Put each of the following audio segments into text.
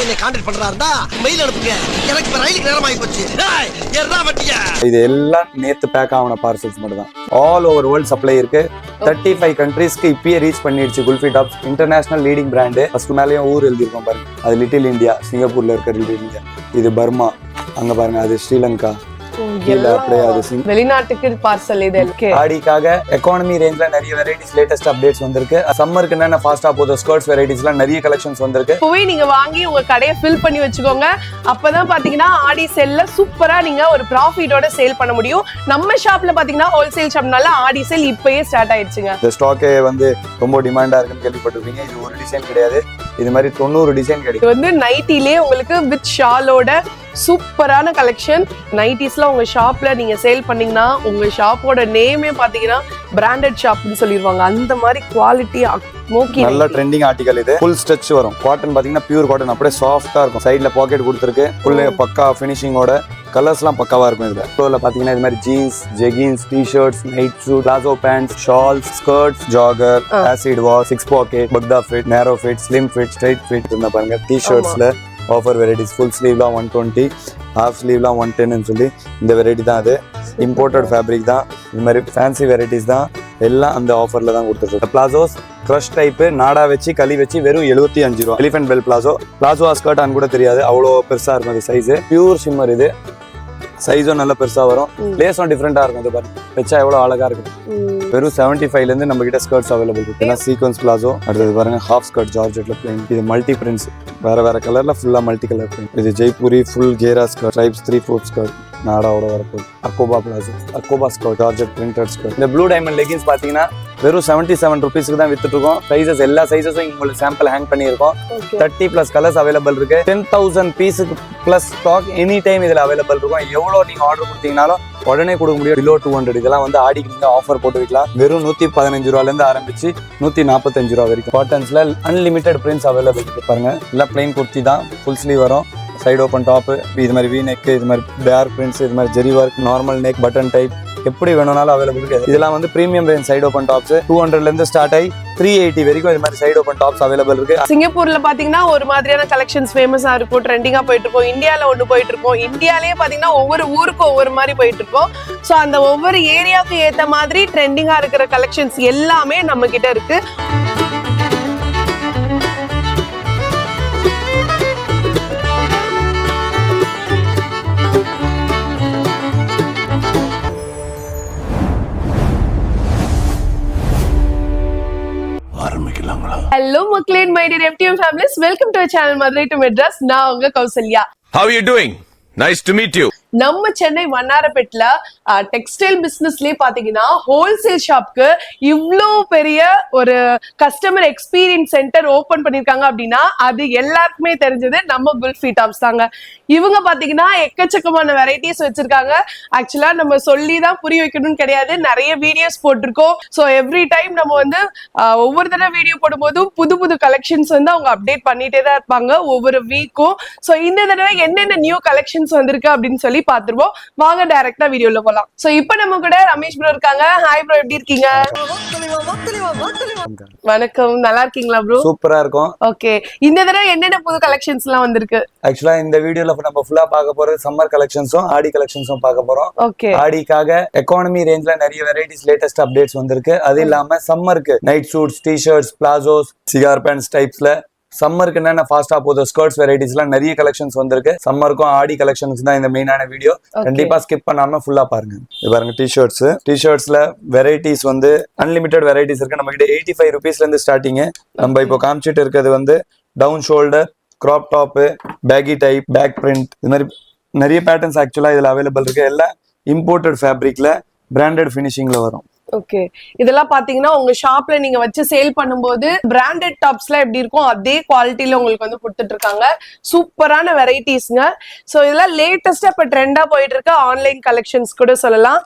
என்ன கான்டாக்ட் பண்றா இருந்தா மெயில் அனுப்புங்க. எனக்கு இப்ப ரயிலுக்கு நேரம் ஆகி போச்சு. ஏறா வட்டியா. இது எல்லாம் நேத்து பேக் ஆன பார்சல்ஸ் மட்டும் தான். ஆல் ஓவர் வேர்ல்ட் சப்ளை இருக்கு. 35 கண்ட்ரீஸ்க்கு இப்பயே ரீச் பண்ணிடுச்சு kulfi tops. International leading brand. First மேலேயும் ஊர் எழுதிருக்கோம் பாருங்க. அது லிட்டில் இந்தியா, சிங்கப்பூர்ல இருக்க லிட்டில் இந்தியா. இது பர்மா, அங்க பாருங்க அது ஸ்ரீலங்கா. வெளிநாட்டுக்கு பார்சல் இது இருக்கு. ஆடிக்காக எக்கானமி ரேஞ்ச்ல நிறைய வெரைட்டிஸ் லேட்டஸ்ட் அப்டேட்ஸ் வந்திருக்கு. சம்மருக்கு என்னென்ன ஃபாஸ்டா போகுது ஸ்கர்ட்ஸ் வெரைட்டிஸ்லாம் நிறைய கலெக்ஷன்ஸ் வந்திருக்கு. போய் நீங்க வாங்கி உங்க கடையை ஃபில் பண்ணி வச்சுக்கோங்க. அப்பதான் பாத்தீங்கன்னா ஆடி சேல்ல சூப்பரா நீங்க ஒரு ப்ராஃபிட்டோட சேல் பண்ண முடியும். நம்ம ஷாப்ல பாத்தீங்கன்னா ஹோல்சேல் ஷாப்னால ஆடி சேல் இப்பயே ஸ்டார்ட் ஆயிடுச்சுங்க. இந்த ஸ்டாக்கே வந்து ரொம்ப டிமாண்டா இருக்குன்னு கேள்விப்பட்டிருப்பீங்க. இது ஒரு டிசைன் கிடையாது, இது மாதிரி 90 டிசைன் கிடைக்கும். இது வந்து நைட்டிலே உங்களுக்கு வித் ஷாலோட சூப்பரான கலெக்ஷன். நைட்டிஸ்லாம் உங்க ஷாப்ல நீங்க சேல் பண்ணீங்கன்னா உங்க ஷாப்போட நேமே பாத்தீங்கன்னா பிராண்டட் ஷாப்னு சொல்லிடுவாங்க. அந்த மாதிரி குவாலிட்டி நல்ல ட்ரெண்டிங் ஆர்டிகல். இது ஃபுல் ஸ்ட்ரெச் வரும். காட்டன் பாத்தீங்கன்னா பியூர் காட்டன், அப்படியே சாஃப்டா இருக்கும். சைட்ல பாக்கெட் கொடுத்துருக்கு. ஃபுல் பக்கா ஃபினிஷிங்கோட. கலர்ஸ்லாம் பக்காவா இருக்கும். இதுல ஃப்ளோர்ல பாத்தீங்கன்னா இது மாதிரி jeans, jeggings, T-shirts, night suit, palazzo pants, shawls, skirts, jogger, acid wash, 6 pocket, பக்தா fit, narrow fit, slim fit, straight fit இருந்தா பாருங்க. டி-ஷர்ட்ஸ்ல ஆஃபர் வெரைட்டிஸ். ஃபுல் ஸ்லீவ்லாம் 120, ஹாஃப் ஸ்லீவ்லாம் 110 சொல்லி இந்த வெரைட்டி தான். அது இம்போர்ட்டட் ஃபேப்ரிக் தான். இது மாதிரி ஃபேன்சி வெரைட்டிஸ் தான். எல்லாம் அந்த ஆஃபர்ல தான் கொடுத்துருக்கு. பிளாசோஸ் க்ரஷ் டைப்பு, நாடா வச்சு களி வச்சு வெறும் 75 ரூபா. Elephant bell palazzo. Palazzo skirt கூட தெரியாது, அவ்வளோ பெருசா இருக்கும் அது சைஸ். Pure shimmer. இது சைஸும் நல்ல பெருசா வரும். லேஸும் டிஃப்ரெண்டா இருக்கும். இது பாருங்க வச்சா எவ்வளவு அழகா இருக்கு. வெறும் 75 இருந்து நம்ம கிட்ட ஸ்கர்ட்ஸ் அவைலபிள் இருக்கு. ஏன்னா சீக்வன்ஸ் பிளாசோ. அடுத்தது பாருங்க ஹாஃப் ஸ்கர்ட் ஜார்ஜெட்ல பிளைன். இது மல்டி பிரிண்ட்ஸ், வேற வேற கலர்ல ஃபுல்லா மல்டி கலர் பிரிண்ட். இது ஜெய்ப்பூரி ஃபுல் கேரா ஸ்கர்ட், ஸ்ட்ரைப்ஸ் 3/4 ஸ்கர்ட், நாடாவோட வரப்போகுது. அக்கோபா பிளாசோ, அக்கோபா ஸ்கர்ட், ஜார்ஜெட் பிரிண்டட் ஸ்கர்ட். இந்த ப்ளூ டைமண்ட் லெகின்ஸ் பாத்தீங்கன்னா வெறும் 77 ருபீஸ்க்கு தான் வித்துட்டு இருக்கோம். சைஸஸ் எல்லா சைஸஸும் உங்களுக்கு சாம்பிள் ஹேங் பண்ணியிருக்கோம். 30+ கலர்ஸ் அவைலபிள் இருக்கு. 10,000 பீஸுக்கு பிளஸ் ஸ்டாக் எனி டைம் இதுல அவைலபிள் இருக்கும். எவ்வளவு நீங்க ஆர்டர் கொடுத்தீங்கனாலும் உடனே கொடுக்க முடியும். பிலோ 200 இதெல்லாம் வந்து ஆடிக்கு நீங்க ஆஃபர் போட்டு வைக்கலாம். வெறும் 115 ரூபாயில இருந்து ஆரம்பிச்சு 145 ரூபா வரைக்கும். காட்டன்ஸ்ல அன்லிமிட்டட் பிரிண்ட்ஸ் அவைலபிள் இருக்கு. பாருங்க எல்லாம் பிளைன் குர்த்தி தான். ஃபுல் ஸ்லீவ் வரும். சைடு ஓப்பன் டாப், இது மாதிரி வி நெக், இது மாதிரி டார்க் பிரிண்ட்ஸ், இது மாதிரி zari work, normal neck, button type, எப்படி வேணும்னாலும் அவைலபிள் இருக்கு. இதெல்லாம் வந்து premium range side open tops. 200ல இருந்து ஸ்டார்ட் ஆகி 380 வரைக்கும் இது மாதிரி சைடு ஓப்பன் டாப்ஸ் அவைலபிள் இருக்கு. சிங்கப்பூர்ல பாத்தீங்கன்னா ஒரு மாதிரியான கலெக்ஷன்ஸ் ஃபேமஸா இருக்கும், ட்ரெண்டிங்கா போயிட்டு இருக்கும். இந்தியால ஒன்று போயிட்டு இருக்கும். இந்தியாலேயே பாத்தீங்கன்னா ஒவ்வொரு ஊருக்கும் ஒவ்வொரு மாதிரி போயிட்டு இருக்கும். ஸோ அந்த ஒவ்வொரு ஏரியாவுக்கு ஏத்த மாதிரி ட்ரெண்டிங்கா இருக்கிற கலெக்ஷன்ஸ் எல்லாமே நம்ம கிட்ட இருக்கு. Hello மக்களே, my dear MTM families, welcome to our channel Madurai to Madras. நான் உங்க Kausalya. How are you doing? Nice to meet you. நம்ம சென்னை வண்ணாரப்பேட்ல டெக்ஸ்டைல் பிசினஸ்லயே பாத்தீங்கன்னா ஹோல்சேல் ஷாப்க்கு இவ்வளோ பெரிய ஒரு கஸ்டமர் எக்ஸ்பீரியன்ஸ் சென்டர் ஓபன் பண்ணிருக்காங்க அப்படின்னா அது எல்லாருக்குமே தெரிஞ்சது நம்ம குல்ஃபி டாப்ஸ் தாங்க. இவங்க பாத்தீங்கன்னா எக்கச்சக்கமான வெரைட்டிஸ் வச்சிருக்காங்க. ஆக்சுவலா நம்ம சொல்லி தான் புரிய வைக்கணும்னு கிடையாது, நிறைய வீடியோஸ் போட்டிருக்கோம். ஸோ எவ்ரி டைம் நம்ம வந்து ஒவ்வொரு தடவை வீடியோ போடும்போதும் புது புது கலெக்ஷன்ஸ் வந்து அவங்க அப்டேட் பண்ணிட்டே தான் இருப்பாங்க ஒவ்வொரு வீக்கும். ஸோ இந்த தடவை என்னென்ன நியூ கலெக்ஷன்ஸ் வந்திருக்கு அப்படின்னு சொல்லி பாத்துருவோம். வாங்க டைரக்டா வீடியோல போலாம். சோ இப்போ நம்ம கூட ரமேஷ் ப்ரோ இருக்காங்க. ஹாய் ப்ரோ, எப்படி இருக்கீங்க? வணக்கம், நல்லா இருக்கீங்களா ப்ரோ? சூப்பரா இருக்கும். ஓகே, இந்த தடவை என்னென்ன புது கலெக்ஷன்ஸ் எல்லாம் வந்திருக்கு? ஆக்சுவலா இந்த வீடியோல நம்ம ஃபுல்லா பார்க்க போறது சம்மர் கலெக்ஷன்ஸும் ஆடி கலெக்ஷன்ஸும் பார்க்க போறோம். ஓகே, ஆடிக்காக எக்கானமி ரேஞ்ச்ல நிறைய வெரைட்டிஸ் லேட்டஸ்ட் அப்டேட்ஸ் வந்திருக்கு. அது இல்லாம சம்மருக்கு night suits, T-shirts, palazzos, cigar pants டைப்ஸ்ல சம்மருக்கு என்னென்ன ஃபாஸ்டா போகுது ஸ்கர்ட்ஸ் வெரைட்டிஸ்லாம் நிறைய கலெக்ஷன்ஸ் வந்திருக்கு. சம்மருக்கும் ஆடி கலெக்ஷன்ஸ் தான் இந்த மெயினான வீடியோ. கண்டிப்பா ஸ்கிப் பண்ணாம ஃபுல்லா பாருங்க. இது பாருங்க டி-ஷர்ட்ஸ்ல வெரைட்டிஸ் வந்து அன்லிமிட்டட் வெரைட்டிஸ் இருக்கு. நம்ம கிட்ட 85 ருபீஸ்ல இருந்து ஸ்டார்டிங். நம்ம இப்போ காமிச்சிட்டு இருக்கிறது வந்து down shoulder, crop top, baggy type, back print, இது மாதிரி நிறைய பேட்டர்ன்ஸ் ஆக்சுவலா இதுல அவைலபிள் இருக்கு. எல்லாம் இம்போர்ட்டட் ஃபேப்ரிக்ல பிராண்டட் ஃபினிஷிங்ல வரும். ஓகே, இதெல்லாம் பாத்தீங்கன்னா உங்க ஷாப்ல நீங்க வச்சு சேல் பண்ணும்போது பிராண்டட் டாப்ஸ்லாம் எப்படி இருக்கும் அதே குவாலிட்டியில உங்களுக்கு வந்து கொடுத்துட்டு இருக்காங்க. சூப்பரான வெரைட்டிஸ்ங்க. ஸோ இதெல்லாம் லேட்டஸ்டா இப்ப ட்ரெண்டா போயிட்டு இருக்க ஆன்லைன் கலெக்ஷன்ஸ் கூட சொல்லலாம்.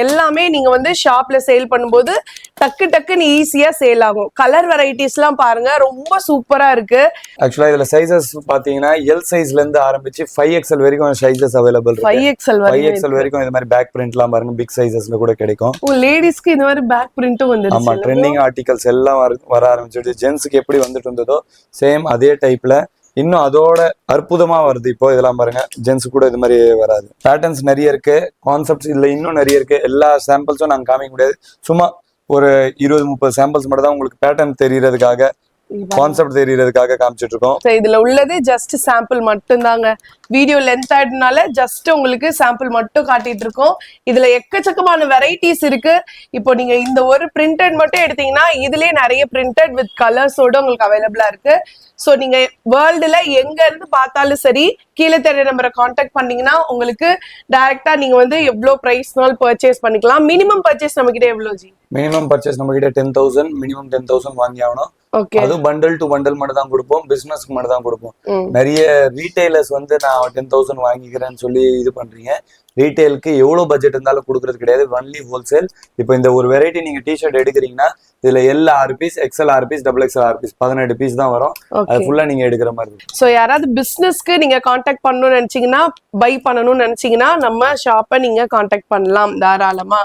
எல்லாமே நீங்க வந்து ஷாப்ல சேல் பண்ணும்போது டக்குன்னு ஈஸியா சேல் ஆகும். கலர் வெரைட்டிஸ் எல்லாம் பாருங்க, ரொம்ப சூப்பரா இருக்கு. ஆக்சுவலா இதுல சைசஸ் பாத்தீங்கன்னா எல் சைஸ்ல இருந்து ஆரம்பிச்சு 5XL வரைக்கும் சைசஸ் அவைலபிள் இருக்கு. 5XL வரைக்கும் இது மாதிரி பேக் பிரிண்ட்லாம் பாருங்க, பிக் சைசஸ்ல கூட கிடைக்கும். லேடிஸ்க்கு இந்த மாதிரி பேக் பிரிண்ட்டும் வந்துருச்சு. ஆமா, ட்ரெண்டிங் ஆர்டிகல்ஸ் எல்லாம் வர ஆரம்பிச்சிடுச்சு. ஜென்ஸ்க்கு எப்படி வந்துட்டு இருந்ததோ சேம் அதே டைப்ல இன்னும் அதோட அற்புதமா வருது. இப்போ இதெல்லாம் பாருங்க, ஜென்ஸ் கூட இது மாதிரி வராது. பேட்டர்ன்ஸ் நிறைய இருக்கு, கான்செப்ட்ஸ் இதுல இன்னும் நிறைய இருக்கு. எல்லா சாம்பிள்ஸும் நாங்க காமிக்க முடியாது. சும்மா ஒரு 20-30 சாம்பிள்ஸ் மட்டும் தான் உங்களுக்கு பேட்டர்ன் தெரியறதுக்காக, கான்செப்ட் தெரியறதுக்காக காமிச்சிட்டு இருக்கோம். இதுல உள்ளது ஜஸ்ட் சாம்பிள் மட்டும் தாங்க. வீடியோ லென்த் ஆயிடுனால ஜஸ்ட் உங்களுக்கு சாம்பிள் மட்டும் காட்டிட்டு இருக்கோம். இதுல எக்கச்சக்கமான வெரைட்டிஸ் இருக்கு. இப்போ நீங்க இந்த ஒரு பிரிண்டட் மட்டும் எடுத்தீங்கன்னா இதுலயே நிறைய பிரிண்டட் வித் கலர்ஸோட உங்களுக்கு அவைலபிளா இருக்கு. சோ நீங்க வேர்ல்டுல எங்க இருந்து பார்த்தாலும் சரி, கீழே தெரிய நம்பரை கான்டாக்ட் பண்ணீங்கன்னா உங்களுக்கு டைரக்டா நீங்க வந்து எவ்வளவு பிரைஸ்னாலும் பர்ச்சேஸ் பண்ணிக்கலாம். மினிமம் பர்ச்சேஸ் நம்ம கிட்ட எவ்வளவு ஜி? மினிமம் பர்ச்சேஸ் நம்ம கிட்ட 10,000, மினிமம் 10,000 வாங்கி ஆகணும். ஓகே, அது பண்டல் டு பண்டல் மட்டும் தான் கொடுப்போம், பிசினஸ்க்கு மட்டும் தான் கொடுப்போம். நிறைய ரீட்டைலர்ஸ் வந்து நான் 10,000 வாங்கிக்கிறேன்னு சொல்லி இது பண்றீங்க. ரீட்டைலுக்கு எவ்வளவு பட்ஜெட் இருந்தாலும் கொடுக்கறது கிடையாது, ஒன்லி ஹோல்சேல். இப்போ இந்த ஒரு வெரைட்டி நீங்க டிஷர்ட் எடுக்கிறீங்கன்னா இதுல L 6 piece, XL 6 piece, double XL 6 piece, 18 piece தான் வரும். அது ஃபுல்லா நீங்க எடுக்கிற மாதிரி இருக்கும். சோ யாராவது பிசினஸ்க்கு நீங்க கான்டாக்ட் பண்ணணும்னு நினைச்சீங்கன்னா, பை பண்ணணும்னு நினைச்சீங்கன்னா நம்ம ஷாப்பை நீங்க கான்டாக்ட் பண்ணலாம் தாராளமா.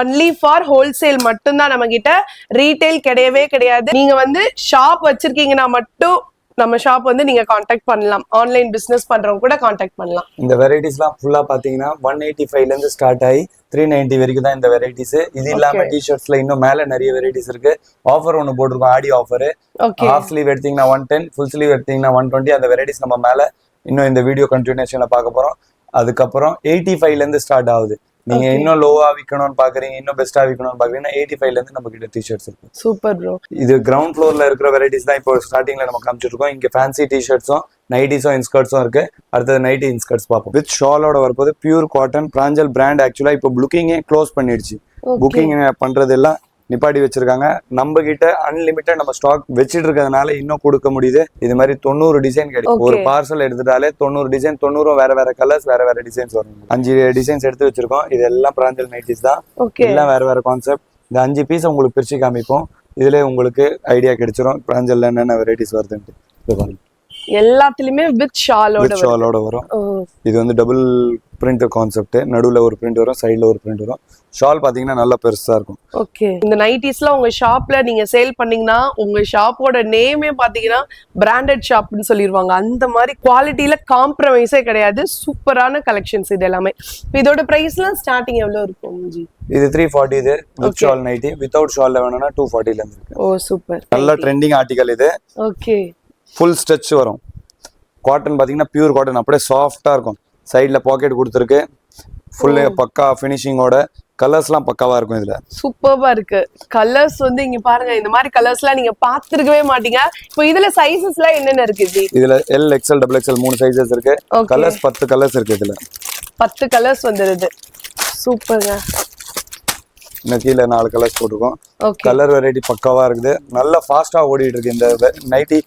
ஒன்லி ஃபார் ஹோல்சேல் மட்டும்தான் நம்ம கிட்ட, ரீட்டைல் கிடையவே கிடையாது. நீங்க வந்து ஷாப் வச்சிருக்கீங்கன்னா மட்டும் நம்ம ஷாப் வந்து நீங்க கான்டாக்ட் பண்ணலாம். ஆன்லைன் பிசினஸ் பண்றவங்க கூட கான்டாக்ட் பண்ணலாம். இந்த வெரைட்டிஸ்லாம் ஃபுல்லா பாத்தீங்கன்னா 185 ல இருந்து ஸ்டார்ட் ஆகி 390 வரைக்கும் தான் இந்த வெரைட்டிஸ். இது இல்லாம டிஷர்ட்ஸ்ல இன்னும் மேல நிறைய வெரைட்டிஸ் இருக்கு. ஆஃபர் ஒன்னு போட்டிருக்கோம், ஆடி ஆஃபர். ஹாஃப் ஸ்லீவ் எடுத்தீங்கன்னா 110, ஃபுல் ஸ்லீவ் எடுத்தீங்கன்னா 120. அந்த வெரைட்டிஸ் நம்ம மேல இன்னும் இந்த வீடியோ கண்டினியூஷன்ல பார்க்க போறோம். அதுக்கப்புறம் 85 ல இருந்து ஸ்டார்ட் ஆகுது. நீங்க இன்னும் லோவா விக்கணும்னு பாக்குறீங்க, இன்னும் பெஸ்டா விக்கணும்னு பாக்குறீங்கன்னா 85 ல இருந்து நம்ம கிட்ட டிஷர்ட்ஸ் இருக்கு. Super bro. இது கிரவுண்ட் ஃப்ளோர்ல இருக்கிற வெரைட்டிஸ் தான் இப்போ ஸ்டார்டிங்ல நம்ம காமிச்சிட்டு இருக்கோம். இங்க ஃபேன்சி டிஷர்ட்ஸும் நைட்டிஸும் இன்ஸ்கர்ட்ஸும் இருக்கு. அடுத்தது நைட்டி இன்ஸ்கர்ட்ஸ் பார்ப்போம். வித் ஷாலோட வரப்போது பியூர் காட்டன் பிராஞ்சல் பிராண்ட். ஆக்சுவலா இப்போ புக்கிங்கே க்ளோஸ் பண்ணிடுச்சு. புக்கிங் பண்றது எல்லாம் நிப்பாட்டி வச்சிருக்காங்க. நம்ம கிட்ட அன்லிமிட்டட் நம்ம ஸ்டாக் வச்சிட்டு இருக்கிறதுனால இன்னும் கொடுக்க முடியுது. இது மாதிரி 90 டிசைன் கிடைக்கும். ஒரு பார்சல் எடுத்துட்டாலே 90 டிசைன், 90 வேற வேற கலர்ஸ், வேற வேற டிசைன்ஸ் வரும். 5 டிசைன்ஸ் எடுத்து வச்சிருக்கோம். இது எல்லாம் பிராஞ்சல் நைட்டிஸ் தான். எல்லாம் வேற வேற கான்செப்ட். இந்த 5 பீஸ் உங்களுக்கு பிரிச்சு காமிப்போம். இதுல உங்களுக்கு ஐடியா கிடைச்சிரும் பிராஞ்சல்ல என்னென்ன வெரைட்டிஸ் வருதுன்ட்டு. இது பாருங்க, எல்லாத்துலயுமே வித் ஷாலோட வரும். இது வந்து டபுள் பிரிண்ட் கான்செப்ட். நடுவுல ஒரு பிரிண்ட் வரும், சைடுல ஒரு பிரிண்ட் வரும். ஷால் பாத்தீங்கன்னா நல்லா பெருசா இருக்கும். ஓகே, இந்த நைட்டிஸ்லாம் உங்க ஷாப்ல நீங்க சேல் பண்ணீங்கன்னா உங்க ஷாப்போட நேமே பாத்தீங்கன்னா பிராண்டட் ஷாப்னு சொல்லிடுவாங்க. அந்த மாதிரி குவாலிட்டியில காம்ப்ரமைஸே கிடையாது. சூப்பரான கலெக்ஷன்ஸ் இது எல்லாமே. இதோட பிரைஸ்லாம் ஸ்டார்டிங் எவ்வளவு இருக்கும் ஜி? இது 340. இது வித் ஷால் நைட்டி. வித்அவுட் ஷால்ல வேணும்னா 240 ல இருந்து இருக்கு. ஓ சூப்பர், நல்ல ட்ரெண்டிங் ஆர்டிகல் இது. ஓகே, ஃபுல் ஸ்ட்ரெச் வரும். காட்டன் பாத்தீங்கன்னா பியூர் காட்டன், அப்படியே சாஃப்டா இருக்கும். சைடுல பாக்கெட் கொடுத்துருக்கு. ஃபுல் பக்கா ஃபினிஷிங்கோட. கலர்ஸ்லாம் பக்காவா இருக்கும். இதுல சூப்பர்பா இருக்கு. கலர்ஸ் வந்து இங்க பாருங்க, இந்த மாதிரி கலர்ஸ்லாம் நீங்க பாத்துருக்கவே மாட்டீங்க. இப்போ இதுல சைஸஸ்லாம் என்னென்ன இருக்கு ஜி? இதுல L, XL, double XL 3 sizes இருக்கு. கலர்ஸ் 10 கலர்ஸ் இருக்கு. இதுல 10 கலர்ஸ் வந்துருது. சூப்பர்ங்க. இன்னும் கீழே 4 கலர்ஸ் போட்டிருக்கோம். கலர் வெரைட்டி பக்காவா இருக்குது. நல்லா ஃபாஸ்டா ஓடிட்டு இருக்கு. இந்த நைட்டி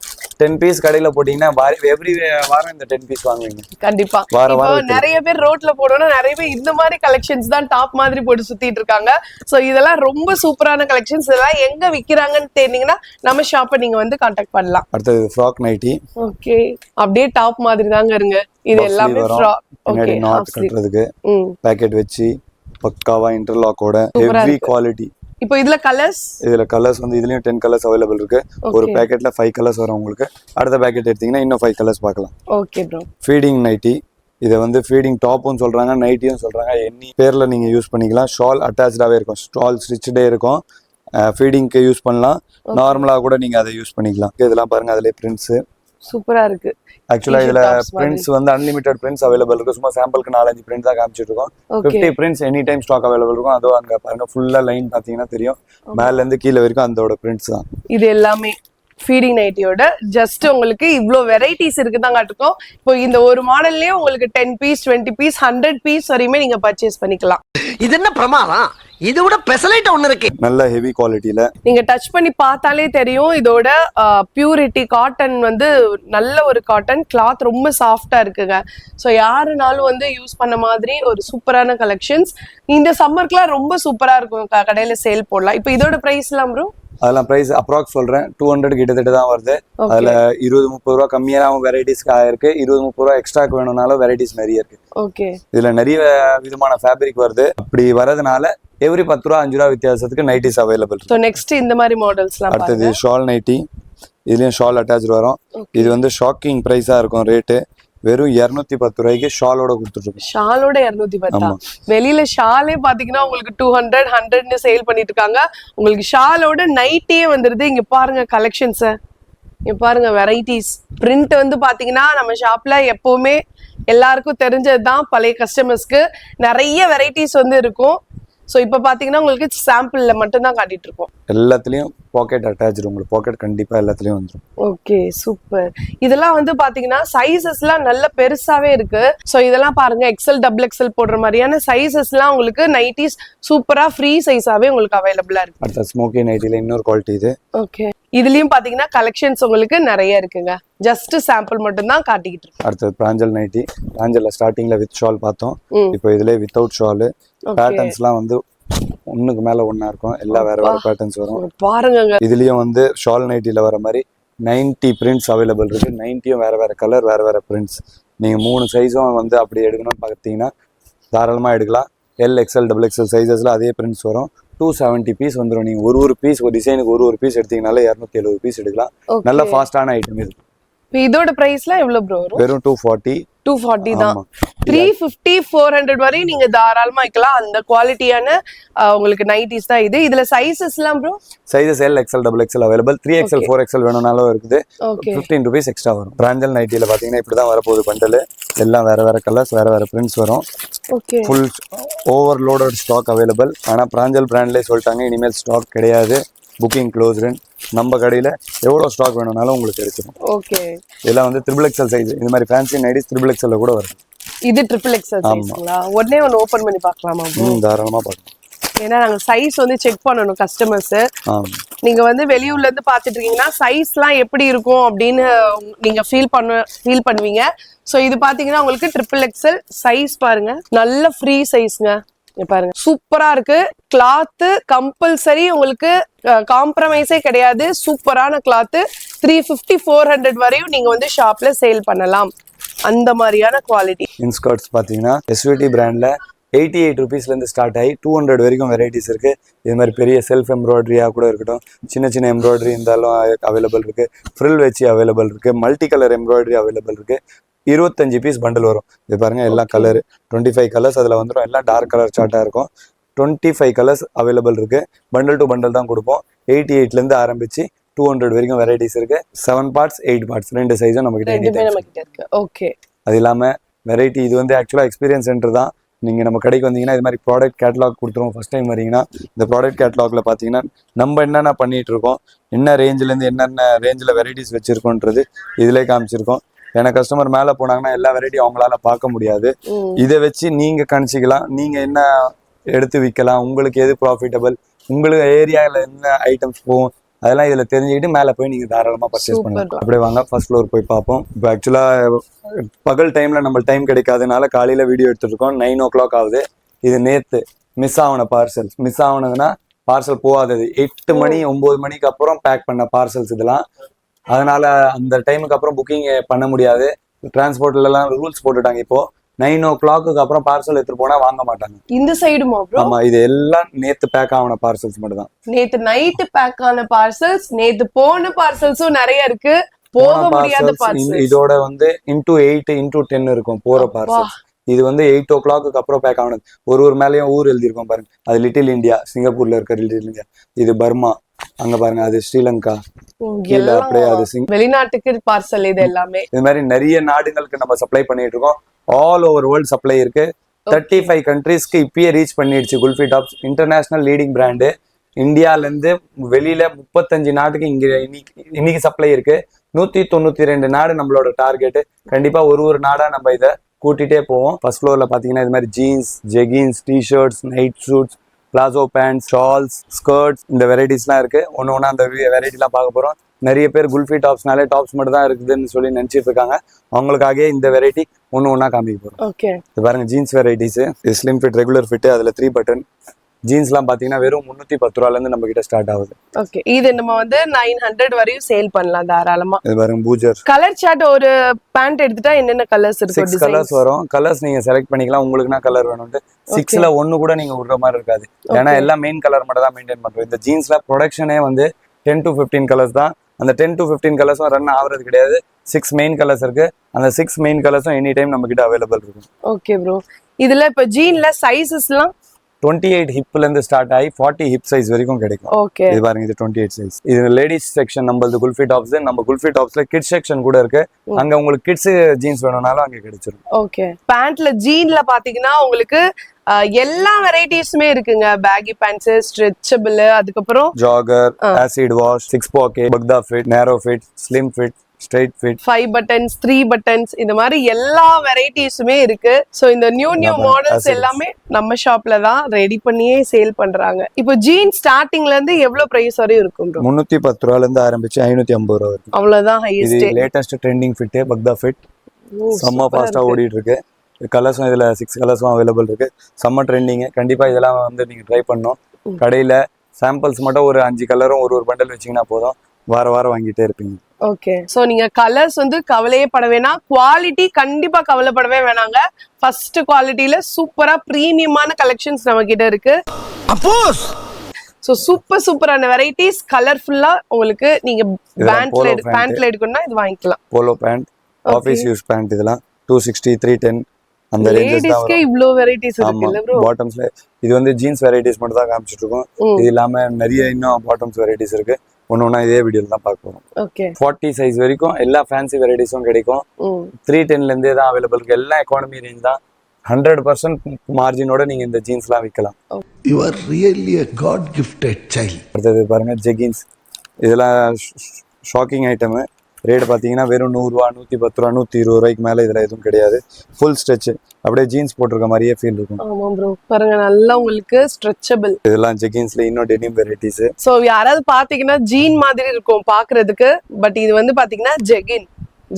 10 பீஸ் கடையில போட்டீங்கன்னா எவ்ரி வாரம் இந்த 10 பீஸ் வாங்குவீங்க கண்டிப்பா. நிறைய பேர் ரோட்ல போடணும், நிறைய பேர் இந்த மாதிரி கலெக்ஷன்ஸ் தான் டாப் மாதிரி போட்டு சுத்திட்டு இருக்காங்க. சோ இதெல்லாம் ரொம்ப சூப்பரான கலெக்ஷன்ஸ். இதெல்லாம் எங்க விக்கிறாங்கன்னு தெரிஞ்சீங்கன்னா நம்ம ஷாப்பை நீங்க வந்து கான்டாக்ட் பண்ணலாம். அடுத்தது ஃப்ராக் நைட்டி. ஓகே, அப்படியே டாப் மாதிரி தாங்க இருங்க. இது எல்லாமே ஃப்ராக். ஓகே, நாட் கட்டறதுக்கு பாக்கெட் வச்சு பக்காவா இன்டர்லாக்கோட ஹெவி குவாலிட்டி. இப்போ இதுல கலர்ஸ் வந்து இதுலயும் 10 கலர்ஸ் அவைலபிள் இருக்கு. ஒரு பேக்கெட்ல 5 கலர்ஸ் வரும் உங்களுக்கு. அடுத்த பேக்கெட் எடுத்தீங்கன்னா இன்னும் 5 கலர்ஸ் பார்க்கலாம். Okay bro. Feeding nighty. இதை வந்து ஃபீடிங் டாப்பும் சொல்றாங்க, நைட்டியும் சொல்றாங்க. எனி பேர்ல நீங்க யூஸ் பண்ணிக்கலாம். ஷால் அட்டாச்சாவே இருக்கும், ஸ்டால் ஸ்டிச்சடே இருக்கும். ஃபீடிங்க்கு யூஸ் பண்ணலாம், நார்மலா கூட நீங்க அதை யூஸ் பண்ணிக்கலாம். இதெல்லாம் பாருங்க, அதுல பிரிண்ட்ஸ் சூப்பரா இருக்கு. ஆக்சுவலா இதுல பிரிண்ட்ஸ் வந்து அன்லிமிட்டட் பிரிண்ட்ஸ் அவைலபிள் இருக்கு. சும்மா சாம்பிளுக்கு 4-5 பிரிண்ட் தான் காமிச்சிட்டு இருக்கோம். 50 prints any time stock available இருக்கும். அதுவும் அங்க பாருங்க, ஃபுல்லா லைன் பாத்தீங்கன்னா தெரியும். மேல இருந்து கீழே வரைக்கும் அதோட பிரிண்ட்ஸ் தான். இது எல்லாமே ஃபீடிங் நைட்டியோட ஜஸ்ட் உங்களுக்கு இவ்ளோ வெரைட்டிஸ் இருக்குதாங்க இருக்கும். இப்போ இந்த ஒரு மாடல்லயே உங்களுக்கு 10 பீஸ், 20 பீஸ், 100 பீஸ் வரையுமே நீங்க பர்ச்சேஸ் பண்ணிக்கலாம். இது என்ன பிரமாதம்? இதை விட பெசலைட் ஒண்ணு இருக்கு. நல்ல ஹெவி குவாலிட்டில நீங்க டச் பண்ணி பார்த்தாலே தெரியும். இதோட பியூரிட்டி காட்டன் வந்து நல்ல ஒரு காட்டன் கிளாத், ரொம்ப சாஃப்டா இருக்குங்க. ஸோ யாருனாலும் வந்து யூஸ் பண்ண மாதிரி ஒரு சூப்பரான கலெக்ஷன்ஸ். இந்த சம்மருக்குலாம் ரொம்ப சூப்பரா இருக்கும். கடையில சேல் போடலாம். இப்போ இதோட பிரைஸ் எல்லாம் ப்ரோ? அதெல்லாம் பிரைஸ் அப்ராக்ஸ் சொல்றேன், 200 கிட்டத்தட்ட தான் வருது. அதுல 20-30 ரூபா கம்மியாகவும் வெரைட்டிஸ்க்கு ஆயிருக்கு. 20-30 ரூபா எக்ஸ்ட்ராக்கு வேணும்னாலும் வெரைட்டிஸ் நிறைய இருக்கு. ஓகே, இதுல நிறைய விதமான ஃபேப்ரிக் வருது. அப்படி வரதுனால எவ்ரி 10 ரூபா 5 ரூபா வித்தியாசத்துக்கு நைட்டிஸ் அவைலபிள். சோ நெக்ஸ்ட் இந்த மாதிரி மாடல்ஸ்லாம் அடுத்தது ஷால் நைட்டி. இதுலயும் ஷால் அட்டாச் வரும். இது வந்து ஷாக்கிங் பிரைஸா இருக்கும் ரேட்டு. வெறும் 210 ரூபாய்க்கு ஷாலோட கொடுத்துருக்கோம். ஷாலோட 210. வெளியில ஷாலே பாத்தீங்கன்னா உங்களுக்கு 200 100ன்னு சேல் பண்ணிட்டு இருக்காங்க. உங்களுக்கு ஷாலோட நைட்டே வந்துருது. இங்க பாருங்க கலெக்ஷன்ஸ், இங்க பாருங்க வெரைட்டிஸ். பிரிண்ட் வந்து பாத்தீங்கன்னா நம்ம ஷாப்ல எப்பவுமே எல்லாருக்கும் தெரிஞ்சதுதான். பழைய கஸ்டமர்ஸ்க்கு நிறைய வெரைட்டிஸ் வந்து இருக்கும். ஸோ இப்போ பார்த்தீங்கன்னா உங்களுக்கு சாம்பிள்ல மட்டும்தான் காட்டிட்டு இருக்கோம். எல்லாத்துலயும் பாக்கெட் அட்டாச், உங்களுக்கு பாக்கெட் கண்டிப்பா எல்லாத்துலயும் வந்துடும். Okay super. இதெல்லாம் வந்து பாத்தீங்கன்னா சைசஸ்லாம் நல்ல பெருசாவே இருக்கு. ஸோ இதெல்லாம் பாருங்க எக்ஸல் டபுள் எக்ஸல் போடுற மாதிரியான சைசஸ்லாம் உங்களுக்கு நைட்டிஸ் சூப்பரா ஃப்ரீ சைஸாவே உங்களுக்கு அவைலபிளா இருக்கு. அடுத்த ஸ்மோக்கி நைட்டில இன்னொரு குவாலிட்டி இது. ஓகே இதுலயும் பாத்தீங்கன்னா கலெக்ஷன்ஸ் உங்களுக்கு நிறைய இருக்குங்க. ஜஸ்ட் சாம்பிள் மட்டும் தான் காட்டிக்கிட்டு இருக்கு. அடுத்தது பிராஞ்சல் நைட்டி. பிராஞ்சல்ல ஸ்டார்டிங்ல வித் ஷால் பார்த்தோம். இப்போ இதுல வித்தவுட் ஷால். பேட்டர்ன்ஸ்லாம் வந்து ஒண்ணுக்கு மேல ஒண்ணா இருக்கும். எல்லா வேற வேற பேட்டர்ன்ஸ் வரும் பாருங்க. இதுலயும் வந்து ஷால் நைட்டில வர மாதிரி 90 பிரிண்ட்ஸ் அவைலபிள் இருக்கு. 90யும் வேற வேற கலர், வேற வேற பிரிண்ட்ஸ். நீங்க 3 சைஸும் வந்து அப்படி எடுக்கணும்னு பார்த்தீங்கன்னா தாராளமா எடுக்கலாம். எல் எக்ஸ்எல் டபுள் எக்ஸ்எல் சைஸஸ்ல அதே பிரிண்ட்ஸ் வரும். 270 பீஸ் வந்துடும். நீங்க ஒரு பீஸ், ஒரு டிசைனுக்கு ஒரு பீஸ் எடுத்தீங்கனாலே 270 பீஸ் எடுக்கலாம். நல்ல ஃபாஸ்டான ஐட்டம் இது. இதோட பிரைஸ்லாம் எவ்வளவு ப்ரோ வரும்? வெறும் 240 தான். 350 400 வரை நீங்க தாராளமா வைக்கலாம். அந்த குவாலிட்டியான உங்களுக்கு நைட்டிஸ் தான் இது. இதுல சைஸஸ்லாம் bro? Sizes L XL double XL available. 3XL 4XL வேணும்னாலும் இருக்குது. 15 ரூபீஸ் எக்ஸ்ட்ரா வரும். பிராஞ்சல் நைட்டில பாத்தீங்கன்னா இப்படிதான் வரப்போகுது பண்டல். எல்லாம் வேற வேற கலர்ஸ், வேற வேற பிரிண்ட்ஸ் வரும். Full overloaded stock available. ஆனா பிராஞ்சல் பிராண்ட்லேயே சொல்லிட்டாங்க இனிமேல் ஸ்டாக் கிடையாது, புக்கிங் க்ளோஸ்டு. நம்ம கடையில எவ்வளவு ஸ்டாக் வேணும்னாலும் உங்களுக்கு எடுத்துரும். ஓகே இதெல்லாம் வந்து 3XL சைஸ். இந்த மாதிரி ஃபேன்சி நைட்டிஸ் 3XL கூட வருது. இது XXL சைஸ்ங்களா? உடனே ஒன்னு ஓபன் பண்ணி பார்க்கலாமா ப்ரோ? தாராளமா பார்க்கலாம். ஏன்னா நாங்க சைஸ் வந்து செக் பண்ணணும் கஸ்டமர்ஸ். நீங்க வந்து வெளியூர்ல இருந்து பாத்துட்டு இருக்கீங்கன்னா சைஸ்லாம் எப்படி இருக்கும் அப்படின்னு நீங்க ஃபீல் பண்ணுவீங்க. சோ இது பாத்தீங்கன்னா உங்களுக்கு XXL சைஸ் பாருங்க. நல்ல ஃப்ரீ சைஸ்ங்க. பாருங்க சூப்பரா இருக்கு. கிளாத் கம்பல்சரி உங்களுக்கு காம்ப்ரமைஸே கிடையாது. சூப்பரான கிளாத். 350 400 வரையும் நீங்க வந்து ஷாப்ல சேல் பண்ணலாம். அந்த மாதிரியான குவாலிட்டி. இன்ஸ்கர்ட்ஸ் பாத்தீங்கன்னா எஸ்விடி பிராண்ட்ல 88 ரூபீஸ்ல இருந்து ஸ்டார்ட் ஆகி 200 வரைக்கும் வெரைட்டிஸ் இருக்கு. இது மாதிரி பெரிய செல்ஃப் எம்ப்ராய்டரியா கூட இருக்கட்டும், சின்ன சின்ன எம்ப்ராய்டரி இருந்தாலும் அவைலபிள் இருக்கு. ஃப்ரில் வச்சு அவைலபிள் இருக்கு. மல்டி கலர் எம்ப்ராய்டரி அவைலபிள் இருக்கு. 25 பீஸ் பண்டல் வரும். இது பாருங்க எல்லா கலர் 25 கலர்ஸ் அதுல வந்துடும். எல்லாம் டார்க் கலர் சார்ட்டா இருக்கும். 25 கலர்ஸ் அவைலபிள் இருக்கு. பண்டல் டு பண்டல் தான் கொடுப்போம். 88ல இருந்து ஆரம்பிச்சு 200 வரைக்கும் வெரைட்டிஸ் இருக்கு. 7 பார்ட்ஸ் 8 பார்ட்ஸ் 2 சைஸும் நம்ம கிட்ட இருக்கு. ஓகே அது இல்லாம வெரைட்டி இது வந்து ஆக்சுவலா எக்ஸ்பீரியன்ஸ் சென்டர் தான். நீங்க நம்ம கடைக்கு வந்தீங்கன்னா இது மாதிரி ப்ராடக்ட் கேட்டலாக் கொடுத்துருவோம். ஃபர்ஸ்ட் டைம் வரீங்கன்னா இந்த ப்ராடக்ட் கேட்டலாக்ல பாத்தீங்கன்னா நம்ம என்னென்ன பண்ணிட்டு இருக்கோம், என்ன ரேஞ்சில இருந்து என்னென்ன ரேஞ்சில் வெரைட்டிஸ் வச்சிருக்கோன்றது இதுல காமிச்சிருக்கோம். ஏன்னா கஸ்டமர் மேல போனாங்கன்னா எல்லா வெரைட்டியும் அவங்களால பார்க்க முடியாது. இதை வச்சு நீங்க கணிச்சிக்கலாம், நீங்க என்ன எடுத்து விற்கலாம், உங்களுக்கு எது ப்ராஃபிட்டபிள், உங்களுக்கு ஏரியாவில் என்ன ஐட்டம்ஸ் போகும், அதெல்லாம் இதுல தெரிஞ்சுக்கிட்டு மேல போய் நீங்க தாராளமா பர்ச்சேஸ் பண்ணலாம். அப்படியே வாங்க ஃபர்ஸ்ட் ஃப்ளோர் போய் பார்ப்போம். இப்போ ஆக்சுவலா பகல் டைம்ல நம்ம டைம் கிடைக்காதனால காலையில வீடியோ எடுத்துருக்கோம். 9 o'clock ஆகுது. இது நேத்து மிஸ் ஆன பார்சல்ஸ். மிஸ் ஆனதுன்னா பார்சல் போகாதது 8 மணி 9 மணிக்கு அப்புறம் பேக் பண்ண பார்சல்ஸ் இதெல்லாம். அதனால அந்த டைமுக்கு அப்புறம் புக்கிங் பண்ண முடியாது. டிரான்ஸ்போர்ட்ல எல்லாம் ரூல்ஸ் போட்டுட்டாங்க. இப்போ 9 o'clock அப்புறம் பார்சல் எடுத்துட்டு போனா வாங்க மாட்டாங்க. இந்த சைடுமா ப்ரோ? ஆமா, இது எல்லாம் நேத்து பேக் ஆன பார்சல்ஸ் மட்டும் தான். நேத்து நைட் பேக் ஆன பார்சல்ஸ், நேத்து போன பார்சல்ஸும் நிறைய இருக்கு. போக முடியாத பார்சல்ஸ். இதோட வந்து *8 *10 இருக்கும் போற பார்சல்ஸ். இது வந்து 8 o'clock அப்புறம் பேக் ஆனது. ஒரு மேலேயும் ஊர் எழுதியிருக்கோம் பாருங்க. அது லிட்டில் இந்தியா, சிங்கப்பூர்ல இருக்க லிட்டில் இந்தியா. இது பர்மா, அங்க பாருங்க அது ஸ்ரீலங்கா. அப்படியே அது வெளிநாட்டுக்கு பார்சல். இது எல்லாமே இது மாதிரி நிறைய நாடுகளுக்கு நம்ம சப்ளை பண்ணிட்டு இருக்கோம். ஆல் ஓவர் வேர்ல்ட் சப்ளை இருக்கு. 35 கண்ட்ரீஸ்க்கு இப்பயே ரீச் பண்ணிடுச்சு. Kulfi tops international leading brand. இந்தியால இருந்து வெளியில 35 நாட்டுக்கு இங்க இன்னைக்கு சப்ளை இருக்கு. 192 நாடு நம்மளோட டார்கெட். கண்டிப்பா ஒரு நாடா நம்ம இதை கூட்டிட்டே போவோம். ஃபர்ஸ்ட் ஃப்ளோர்ல பாத்தீங்கன்னா இது மாதிரி jeans, jeggings, T shirts, night suits, palazzo pant, shawls, skirts, இந்த வெரைட்டிஸ்லாம் இருக்கு. ஒன்று அந்த வெரைட்டிலாம் பார்க்க போறோம். நிறைய பேர் குல்ஃபி டாப்ஸ்னாலே டாப்ஸ் மட்டும் தான் இருக்குதுன்னு சொல்லி நினைச்சிட்டு இருக்காங்க. அவங்களுக்காக இந்த வெரைட்டி ஒன்னா காமிக்க போறோம். இது பாருங்க ஜீன்ஸ் வெரைட்டிஸ். இது ஸ்லிம் ஃபிட், ரெகுலர் ஃபிட், அதுல 3 பட்டன் ஜீன்ஸ்லாம் பாத்தீங்கன்னா வெறும் 310 ரூபாயில இருந்து நம்ம கிட்ட ஸ்டார்ட் ஆகுது. ஓகே, இது நம்ம வந்து 900 வரையும் சேல் பண்ணலாம் தாராளமா. இது பாருங்க பூஜர். கலர் சார்ட் ஒரு பேண்ட் எடுத்துட்டா என்னென்ன கலர்ஸ் இருக்கு? 6 கலர்ஸ் வரும். கலர்ஸ் நீங்க செலக்ட் பண்ணிக்கலாம். உங்களுக்கு என்ன கலர் வேணும்னு. 6ல 1 கூட நீங்க விடுற மாதிரி இருக்காது. ஏன்னா எல்லாம் மெயின் கலர் மட்டும் தான் மெயின்டைன் பண்றோம். இந்த ஜீன்ஸ்ல ப்ரொடக்ஷனே வந்து 10 to 15 கலர்ஸ் தான். அந்த 10 to 15 கலர்ஸும் ரன் ஆகுறது கிடையாது. 6 மெயின் கலர்ஸ் இருக்கு. அந்த 6 மெயின் கலர்ஸும் எனி டைம் நம்ம கிட்ட அவைலபிள் இருக்கும். Okay bro. இதுல இப்ப ஜீன்ல சைஸஸ்லாம் 28 ஹிப்ல இருந்து ஸ்டார்ட் ஆகி 40 ஹிப் சைஸ் வரைக்கும் கிடைக்கும். ஓகே. இது பாருங்க, இது 28 சைஸ். இது லேடிஸ் செக்ஷன் நம்மளது குல்ஃபி டாப்ஸ். நம்ம குல்ஃபி டாப்ஸ்ல கிட்ஸ் செக்ஷன் கூட இருக்கு. அங்க உங்களுக்கு கிட்ஸ் ஜீன்ஸ் வேணும்னாலும் அங்க கிடைச்சிரும். ஓகே. பேண்ட்ல ஜீன்ல பாத்தீங்கன்னா உங்களுக்கு எல்லா வெரைட்டிஸுமே இருக்குங்க. பேகி பேண்ட்ஸ், ஸ்ட்ரெச்சபிள், அதுக்கப்புறம் ஜாகர், ஆசிட் வாஷ், 6 பாக்கெட், பக்தா fit, narrow fit, slim fit, straight fit, 5 buttons, 3 buttons, இந்த மாதிரி எல்லா வெரைட்டிஸுமே இருக்கு. சோ இந்த நியூ மாடல்ஸ் எல்லாமே நம்ம ஷாப்ல தான் ரெடி பண்ணியே சேல் பண்றாங்க. இப்போ ஜீன் ஸ்டார்டிங்ல இருந்து எவ்வளவு பிரைஸ் வரையும் இருக்கும் ப்ரோ? 310 ரூபாயில இருந்து ஆரம்பிச்சு 550 ரூபாய் வரைக்கும். அவ்வளவுதான் இது ஹையஸ்ட். லேட்டஸ்ட் ட்ரெண்டிங் ஃபிட் பக்தா ஃபிட். செம்ம ஃபாஸ்டா ஓடிட்டு இருக்கு. கலர்ஸும் இதுல 6 கலர்ஸும் அவைலபிள் இருக்கு. செம்ம ட்ரெண்டிங். கண்டிப்பா இதெல்லாம் வந்து நீங்க ட்ரை பண்ணணும். கடையில சாம்பிள்ஸ் மட்டும் ஒரு 5 கலரும் ஒரு பண்டல் வச்சீங்கன்னா போதும், வாரம் வாங்கிட்டே இருப்பீங்க. ஓகே. சோ நீங்க கலர்ஸ் வந்து கவலையே பட வேணாம். குவாலிட்டி கண்டிப்பா கவலைப்படவே வேணாங்க. ஃபர்ஸ்ட் குவாலிட்டில சூப்பரா பிரீமியமான கலெக்ஷன்ஸ் நம்ம கிட்ட இருக்கு. அப்போஸ் சோ சூப்பரான வெரைட்டிஸ் கலர்ஃபுல்லா உங்களுக்கு நீங்க பேண்ட்ல எடுக்கணும்னா இது வாங்கிக்கலாம். Polo pant, office use pant, இதெல்லாம் 260 310 அந்த ரேஞ்சஸ் தான் லேடிஸ்க்கே இவ்ளோ வெரைட்டிஸ் இருக்கு இல்ல ப்ரோ? பாட்டம்ஸ்ல இது வந்து ஜீன்ஸ் வெரைட்டிஸ் மட்டும் தான் காமிச்சிட்டு இருக்கோம். இது இல்லாம நிறைய இன்னும் பாட்டம்ஸ் வெரைட்டிஸ் இருக்கு. ஒன்னொன்னா இதே வீடியோல தான் பார்க்க போறோம். ஓகே. 40 சைஸ் வரைக்கும் எல்லா ஃபேன்சி வெரைட்டிஸும் கிடைக்கும். 310ல இருந்தே தான் அவைலபிள் இருக்கு. எல்லாம் எக்கானமி ரேஞ்ச் தான். 100% மார்ஜினோட நீங்க இந்த ஜீன்ஸ்லாம் விற்கலாம். You are really a God gifted child. அடுத்தது பாருங்க ஜெகின்ஸ். இதெல்லாம் ஷாக்கிங் ஐட்டம். ரேட் பார்த்தீங்கன்னா வெறும் 100 ரூபா, 110 ரூபா, 120 ரூபாய்க்கு மேல இதுல எதுவும் கிடையாது. ஃபுல் ஸ்ட்ரெச், அப்படியே ஜீன்ஸ் போட்டிருக்க மாதிரியே ஃபீல் இருக்கும். ஆமா ப்ரோ, பாருங்க நல்லா உங்களுக்கு ஸ்ட்ரெச்சபிள். இதெல்லாம் ஜெகின்ஸ்ல இன்னும் டெனிம் வெரைட்டிஸ். சோ யாராவது பாத்தீங்கன்னா ஜீன் மாதிரி இருக்கும் பாக்குறதுக்கு, பட் இது வந்து பாத்தீங்கன்னா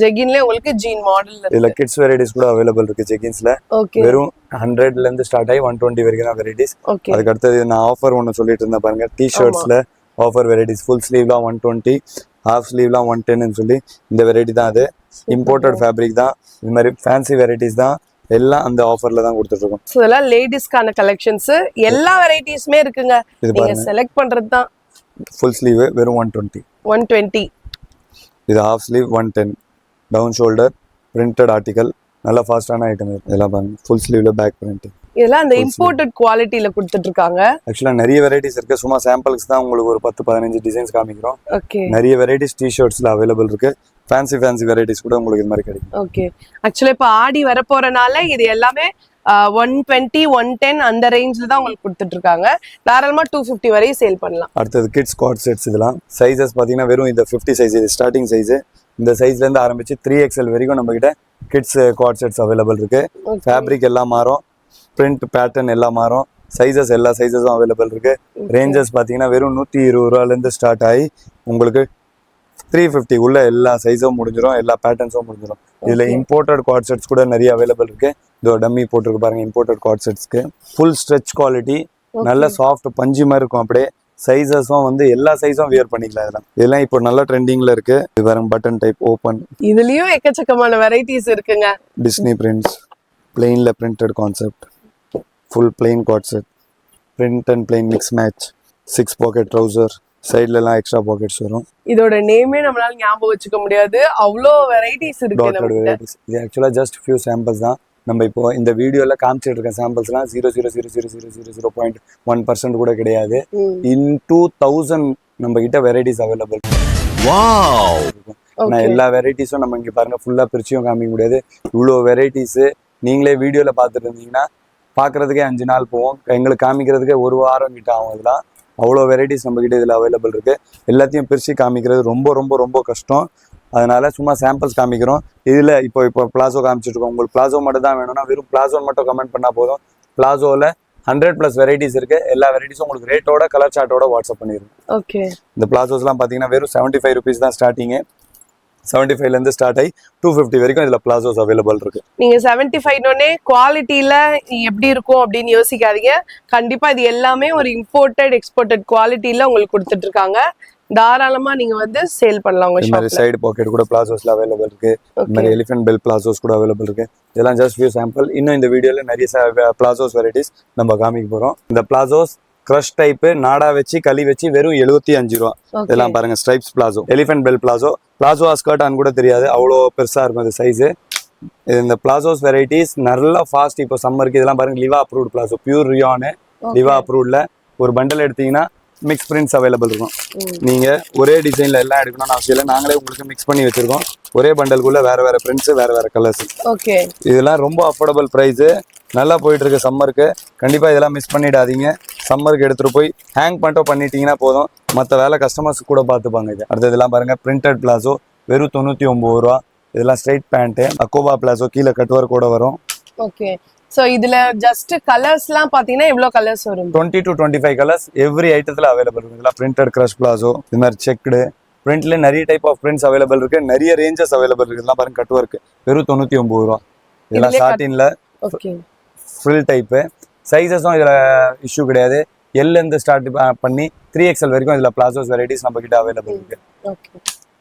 ஜெகின்ல உங்களுக்கு ஜீன் மாடல் இருக்கு. இதுல கிட்ஸ் வெரைட்டிஸ் கூட அவைலபிள் இருக்கு ஜெகின்ஸ்ல. வெறும் 100ல இருந்து ஸ்டார்ட் ஆகி 120 வரைக்கும் தான் வெரைட்டிஸ். அதுக்கு அடுத்தது நான் ஆஃபர் ஒன்னு சொல்லிட்டு இருந்தேன் பாருங்க. டி-ஷர்ட்ஸ்ல ஆஃபர் வெரைட்டிஸ். ஃபுல் ஸ்லீவ்லாம் 120, ஹாஃப் ஸ்லீவ்லாம் 110 சொல்லி இந்த வெரைட்டி தான். அது இம்போர்ட்டட் ஃபேப்ரிக் தான். இந்த மாதிரி ஃபேன்சி வெரைட்டிஸ் தான். எல்லாம் அந்த ஆஃபர்ல தான் கொடுத்துட்டு இருக்கோம். சோ இதெல்லாம் லேடிஸ்க்கான கலெக்ஷன்ஸ். எல்லா வெரைட்டிஸ்மே இருக்குங்க. நீங்க செலக்ட் பண்றது தான். ஃபுல் ஸ்லீவ் வெறும் 120. இது half sleeve 110. Down shoulder printed article. நல்ல ஃபாஸ்டான ஐட்டம். இதெல்லாம் பாருங்க, ஃபுல் ஸ்லீவ்ல பேக் பிரிண்ட். இதெல்லாம் அந்த இம்போர்ட்டட் குவாலிட்டில கொடுத்துட்டு இருக்காங்க. ஆக்சுவலா நிறைய வெரைட்டிஸ் இருக்கு. சும்மா சாம்பிள்ஸ் தான் உங்களுக்கு ஒரு 10-15 டிசைன்ஸ் காமிக்கிறோம். ஓகே. நிறைய வெரைட்டிஸ் டி-ஷர்ட்ஸ்ல அவைலபிள் இருக்கு. ஃபேன்சி வெரைட்டிஸ் கூட உங்களுக்கு இது மாதிரி கிடைக்கும். ஓகே. ஆக்சுவலா இப்ப ஆடி வர போறனால இது எல்லாமே 120, 110 அந்த ரேஞ்ச்ல தான் உங்களுக்கு கொடுத்துட்டு இருக்காங்க. தாராளமா 250 வரையும் சேல் பண்ணலாம். அடுத்தது கிட்ஸ் கார்ட் செட்ஸ். இதெல்லாம் சைஸஸ் பாத்தீங்கன்னா வெறும் இந்த 50 சைஸ். இது ஸ்டார்டிங் சைஸ். இந்த சைஸ்ல இருந்து ஆரம்பிச்சு 3XL வரைக்கும் நம்ம கிட்ட கிட்ஸ் கார்ட் செட்ஸ் அவைலபிள் இருக்கு. ஃபேப்ரிக் எல்லாம் மாறும், பிரிண்ட் பேட்டர்ன் எல்லாம் மாறும். சைஸஸ் எல்லா சைஸஸும் அவைலபிள் இருக்கு. ரேஞ்சஸ் பாத்தீங்கன்னா வெறும் 120 ரூபாயில இருந்து ஸ்டார்ட் ஆகி உங்களுக்கு 350 உள்ள எல்லா சைஸும் முடிஞ்சிடும், எல்லா பேட்டர்ன்ஸும் முடிஞ்சிடும். இதுல இம்போர்ட்டட் கார்ட் செட்ஸ் கூட நிறைய அவைலபிள் இருக்கு. இதோ டம்மி போட்டிருக்கு பாருங்க. இம்போர்ட்டட் கார்ட் செட்ஸ்க்கு ஃபுல் ஸ்ட்ரெச் குவாலிட்டி, நல்ல சாஃப்ட் பஞ்சு மாதிரி இருக்கும். அப்படியே சைஸஸும் வந்து எல்லா சைஸும் வியர் பண்ணிக்கலாம். இதெல்லாம் இப்போ நல்ல ட்ரெண்டிங்ல இருக்கு. இது பாருங்க, பட்டன் டைப் ஓபன். இதுலயும் எக்கச்சக்கமான வெரைட்டிஸ் இருக்குங்க. டிஸ்னி பிரிண்ட்ஸ், பிளெயின்ல printed concept, full plain co-ord set, print and plain mix match, 6 pocket trouser, சைடுல எல்லாம் எக்ஸ்ட்ரா பாக்கெட்ஸ் வரும். இதோட நேமே நம்மளால ஞாபகம் வச்சுக்க முடியாது, அவ்வளோ வெரைட்டிஸ் இருக்கு நம்மகிட்ட. இது ஆக்சுவலா ஜஸ்ட் ஃபியூ சாம்பிள்ஸ் தான். நம்ம இப்போ இந்த வீடியோல காமிச்சிட்டு இருக்க சாம்பிள்ஸ்லாம் 0.1% கூட கிடையாது. இன் 2000 நம்ம கிட்ட வெரைட்டிஸ் அவைலபிள். வாவ். நான் எல்லா வெரைட்டிஸும் நம்ம இங்க பாருங்க ஃபுல்லா பிரிச்சியும் காமிக்க முடியாது. இவ்வளோ வெரைட்டிஸ் நீங்களே வீடியோல பார்த்துட்டு இருந்தீங்கன்னா பாக்குறதுக்கே 5 நாள் போவோம். எங்களுக்கு காமிக்கிறதுக்கே 1 வாரம் கிட்ட ஆகும். இதெல்லாம் அவ்வளோ வெரைட்டிஸ் நம்ம கிட்ட இதுல அவைலபிள் இருக்கு. எல்லாத்தையும் பிரிச்சு காமிக்கிறது ரொம்ப ரொம்ப ரொம்ப கஷ்டம். அதனால சும்மா சாம்பிள்ஸ் காமிக்கிறோம். இதுல இப்போ பிளாசோ காமிச்சிட்டு இருக்கோம். உங்களுக்கு பிளாசோ மட்டும் தான் வேணும்னா வெறும் பிளாசோ மட்டும் கமெண்ட் பண்ணா போதும். பிளாசோல 100+ வெரைட்டிஸ் இருக்கு. எல்லா வெரைட்டிஸும் உங்களுக்கு ரேட்டோட கலர் சார்ட்டோட வாட்ஸ்அப் பண்ணிடுங்க. ஓகே. இந்த பிளாசோஸ்லாம் பாத்தீங்கன்னா வெறும் 75 rupees தான் ஸ்டார்டிங். 75ல இருந்து ஸ்டார்ட் ஆகி 250 வரைக்கும் இதுல பிளாசோஸ் அவைலபிள் இருக்கு. நீங்க 75 குவாலிட்டியில எப்படி இருக்கும் அப்படின்னு யோசிக்காதீங்க. கண்டிப்பா இது எல்லாமே ஒரு இம்போர்ட்டட் எக்ஸ்போர்ட்டட் குவாலிட்டியில உங்களுக்கு கொடுத்துட்டு இருக்காங்க. தாராளமா நீங்க வந்து சேல் பண்ணலாம் உங்க ஷாப்ல. சைடு பாக்கெட் கூட பிளாசோஸ்ல அவைலபிள் இருக்கு. இந்த மாதிரி எலிஃபென்ட் பெல் பிளாசோஸ் கூட அவைலபிள் இருக்கு. இதெல்லாம் ஜஸ்ட் ஃபியூ சாம்பிள். இன்னும் இந்த வீடியோல நிறைய பிளாசோஸ் வெரைட்டிஸ் நம்ம காமிக்க போறோம். இந்த பிளாசோஸ் கிரஷ் டைப் நாடா வச்சு களி வச்சு வெறும் 75 ரூபா. இதெல்லாம் பாருங்க stripes palazzo, elephant bell palazzo. Palazzo ஸ்கர்ட்டான்னு கூட தெரியாது, அவ்வளோ பெருசா இருக்கும் அது சைஸு. இந்த பிளாசோஸ் வெரைட்டிஸ் நல்லா ஃபாஸ்ட். இப்போ சம்மருக்கு இதெல்லாம் பாருங்க லிவா அப்ரூவ்ட் பிளாசோ, பியூர் ரியானு லிவா அப்ரூவ்ட்ல ஒரு பண்டல் எடுத்தீங்கன்னா மிக்ஸ் பிரிண்ட்ஸ் அவைலபிள் இருக்கும். நீங்க ஒரே டிசைன்ல எல்லாம் எடுக்கணும்னு அவசியம் இல்லை, நாங்களே உங்களுக்கு மிக்ஸ் பண்ணி வச்சிருக்கோம். ஒரே பண்டலுக்குள்ள வேற வேற பிரிண்ட்ஸ், வேற வேற கலர்ஸ். ஓகே, இதெல்லாம் ரொம்ப அஃபோர்டபுள் பிரைஸ், நல்லா போயிட்டு இருக்கு சம்மருக்கு. கண்டிப்பா இதெல்லாம் மிஸ் பண்ணிடாதீங்க. சம்மருக்கு எடுத்துட்டு போய் ஹேங் பண்ணிட்டீங்கன்னா போதும், மற்ற வேலை கஸ்டமர்ஸ் கூட பார்த்துப்பாங்க. இது அடுத்து இதெல்லாம் பாருங்க பிரிண்டட் பிளாசோ வெறும் 99 ரூபா. இதெல்லாம் ஸ்ட்ரைட் பேண்ட் அக்கோபா பிளாசோ, கீழே கட்வர் கூட வரும். ஓகே. சோ இதுல ஜஸ்ட் கலர்ஸ்லாம் பாத்தீங்கன்னா எவ்வளவு கலர்ஸ் வரும்? 20 to 25 கலர்ஸ் எவ்ரி ஐட்டத்துல அவைலபிள் இருக்கு. இதெல்லாம் பிரிண்டட் கிரஷ் பிளாசோ, இது மாதிரி செக்டு பிரிண்ட்ல நிறைய டைப் ஆஃப் பிரிண்ட்ஸ் அவைலபிள் இருக்கு, நிறைய ரேஞ்சஸ் அவைலபிள் இருக்கு. இதெல்லாம் பாருங்க கட் ஒர்க் வெறும் 99 ரூபா. இதெல்லாம் சாட்டின்ல ஃபுல் டைப். சைஸஸும் இதுல இஷ்யூ கிடையாது. எல்ல இருந்து ஸ்டார்ட் பண்ணி 3XL வரைக்கும் இதுல பிளாசோஸ் வெரைட்டிஸ் நம்ம கிட்ட அவைலபிள் இருக்கு.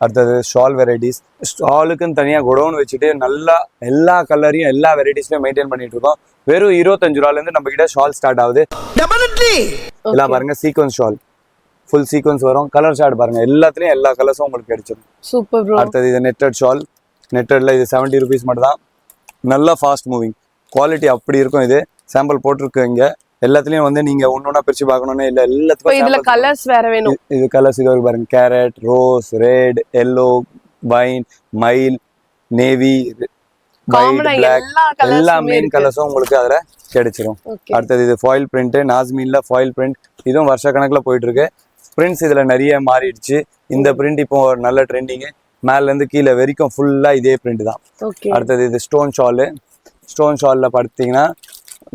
அடுத்தது ஷால் வெரைட்டிஸ். ஷாலுக்குன்னு தனியா குடோன் வச்சுட்டு நல்லா எல்லா கலரையும் எல்லா வெரைட்டிஸ்லயும் மெயின்டைன் பண்ணிட்டு இருக்கோம். வெறும் 25 ரூபால இருந்து நம்ம கிட்ட ஷால் ஸ்டார்ட் ஆகுது. எல்லாம் பாருங்க சீக்வன்ஸ் ஷால், ஃபுல் சீக்வன்ஸ் வரும். கலர் ஷார்ட் பாருங்க, எல்லாத்துலயும் எல்லா கலர்ஸும் உங்களுக்கு கிடைச்சிடும். Super bro. அடுத்தது இது நெட்டட் ஷால். நெட்டட்ல இது 70 ருபீஸ் மட்டும் தான். நல்லா ஃபாஸ்ட் மூவிங், குவாலிட்டி அப்படி இருக்கும். இது சாம்பிள் போட்டிருக்கு இங்க. எல்லாத்துலயும் வந்து நீங்க ஒன்னொன்னா பிரிச்சு பார்க்கணும்னு இல்ல, எல்லாத்துக்கும் இதுல கலர்ஸ் வேற வேணும். இது கலர்ஸ் இது பாருங்க, carrot, rose, red, yellow, wine, மைல், நேவி, ஒயிட், பிளாக், எல்லா மெயின் கலர்ஸும் உங்களுக்கு அதுல கிடைச்சிரும். அடுத்தது இது ஃபாயில் பிரிண்ட், நாஸ்மீன்ல ஃபாயில் பிரிண்ட். இதுவும் வருஷ கணக்குல போயிட்டு இருக்கு. பிரிண்ட்ஸ் இதுல நிறைய மாறிடுச்சு. இந்த பிரிண்ட் இப்போ நல்ல ட்ரெண்டிங். மேல இருந்து கீழே வரைக்கும் ஃபுல்லா இதே பிரிண்ட் தான். அடுத்தது இது ஸ்டோன் ஷாலு. ஸ்டோன் ஷால்ல பார்த்தீங்கன்னா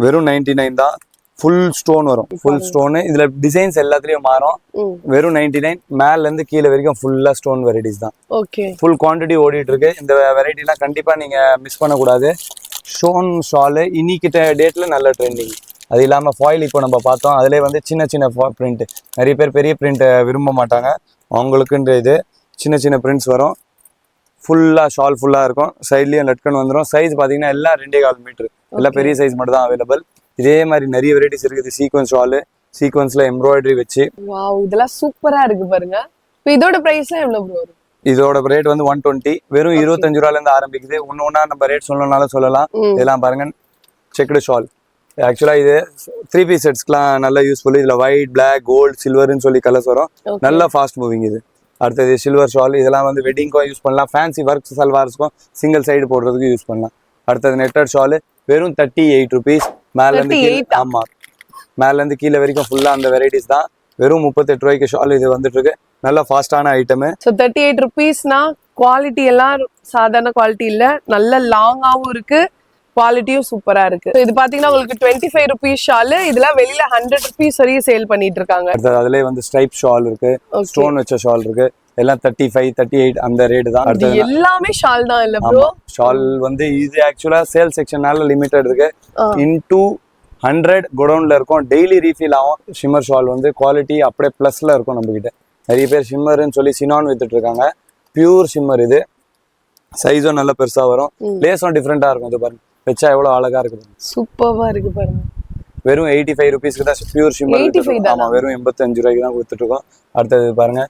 வெறும் 99 தான். ஃபுல் ஸ்டோன் வரும், ஃபுல் ஸ்டோனு. இதுல டிசைன்ஸ் எல்லாத்துலயும் மாறும். வெறும் 99. மேல இருந்து கீழே வரைக்கும் ஃபுல்லா ஸ்டோன் வெரைட்டிஸ் தான். ஃபுல் குவான்டிட்டி ஓடிட்டு இருக்கு. இந்த வெரைட்டி எல்லாம் கண்டிப்பா நீங்க மிஸ் பண்ணக்கூடாது. ஸ்டோன் ஷாலு இன்னைக்கு டேட்ல நல்ல ட்ரெண்டிங். அது இல்லாம ஃபாயில் இப்போ நம்ம பார்த்தோம், அதுலேயே வந்து சின்ன சின்ன பிரிண்ட். நிறைய பேர் பெரிய பிரிண்ட் விரும்ப மாட்டாங்க, அவங்களுக்குன்ற இது சின்ன சின்ன பிரிண்ட்ஸ் வரும். ஃபுல்லா ஷால் ஃபுல்லா இருக்கும். சைட்லயும் லட்கன் வந்துடும். சைஸ் பாத்தீங்கன்னா எல்லாம் 2.25 மீட்டர். எல்லாம் பெரிய சைஸ் மட்டும் தான் அவைலபிள். இதே மாதிரி நிறைய வெரைட்டிஸ் இருக்குது. சீக்வன்ஸ் ஷாலு, சீக்வன்ஸ்ல எம்ப்ராய்டரி வச்சு. வாவ், இதெல்லாம் சூப்பரா இருக்கு பாருங்க. இப்போ இதோட பிரைஸ் எவ்வளவு ப்ரோ வரும்? இதோட ரேட் வந்து 120. வெறும் 25 ரூபால இருந்து ஆரம்பிக்குது. ஒன்னா நம்ம ரேட் சொல்லணும்னாலும் சொல்லலாம். இதெல்லாம் பாருங்க செக்டு ஷால். ஆக்சுவலா இது 3 பீஸ் செட்ஸ்க்குலாம் நல்ல யூஸ்ஃபுல். இதுல ஒயிட், பிளாக், கோல்டு, சில்வர்னு சொல்லி கலர்ஸ் வரும். நல்ல ஃபாஸ்ட் மூவிங் இது. அடுத்தது சில்வர் ஷால். இதெல்லாம் வந்து வெட்டிங்க்கும் யூஸ் பண்ணலாம், ஃபேன்சி ஒர்க் சல்வார்ஸ்க்கும் சிங்கிள் சைடு போடுறதுக்கு யூஸ் பண்ணலாம். அடுத்தது நெட்டட் ஷால் வெறும் 38 ருபீஸ். மேல இருந்து ஆமா, மேல இருந்து கீழே வரைக்கும் ஃபுல்லா அந்த வெரைட்டிஸ் தான். வெறும் 38 ரூபாய்க்கு ஷால் இது வந்துட்டு இருக்கு. நல்ல ஃபாஸ்டான ஐட்டம். ஸோ 38 ருபீஸ்னா குவாலிட்டி எல்லாம் சாதாரண குவாலிட்டி இல்ல, நல்ல லாங்காவும் இருக்கு, குவாலிட்டியும் சூப்பரா இருக்கு. இது பாத்தீங்கன்னா உங்களுக்கு 25 ருபீஸ் ஷால். இதுல வெளியில 100 ருபீஸ் வரையும் சேல் பண்ணிட்டு இருக்காங்க. அதுலயே வந்து ஸ்ட்ரைப் ஷால் இருக்கு, ஸ்டோன் வச்ச ஷால் இருக்கு. எல்லாம் 35, 38 அந்த ரேட் தான். எல்லாமே ஷால் தான் இல்ல ப்ரோ? ஷால் வந்து இது ஆக்சுவலா சேல் செக்ஷனால லிமிடெட் இருக்கு. இன்டூ 100 குடோன்ல இருக்கும், டெய்லி ரீஃபில் ஆகும். ஷிம்மர் ஷால் வந்து குவாலிட்டி அப்படியே பிளஸ்ல இருக்கும். நம்ம கிட்ட நிறைய பேர் ஷிம்மர்னு சொல்லி சினான் வித்துட்டு இருக்காங்க. பியூர் ஷிம்மர் இது. சைஸும் நல்ல பெருசா வரும், லேஸும் டிஃப்ரெண்டா இருக்கும். இது பாருங்க, வச்சா எவ்வளவு அழகா இருக்கு, சூப்பர்வா இருக்கு பாருங்க. வெறும் 85 ருபீஸ்க்கு தான் பியூர் ஷிம்மர். ஆமா, வெறும் 85 ரூபாய்க்கு தான் கொடுத்துட்டு இருக்கோம். அடுத்தது பாருங்க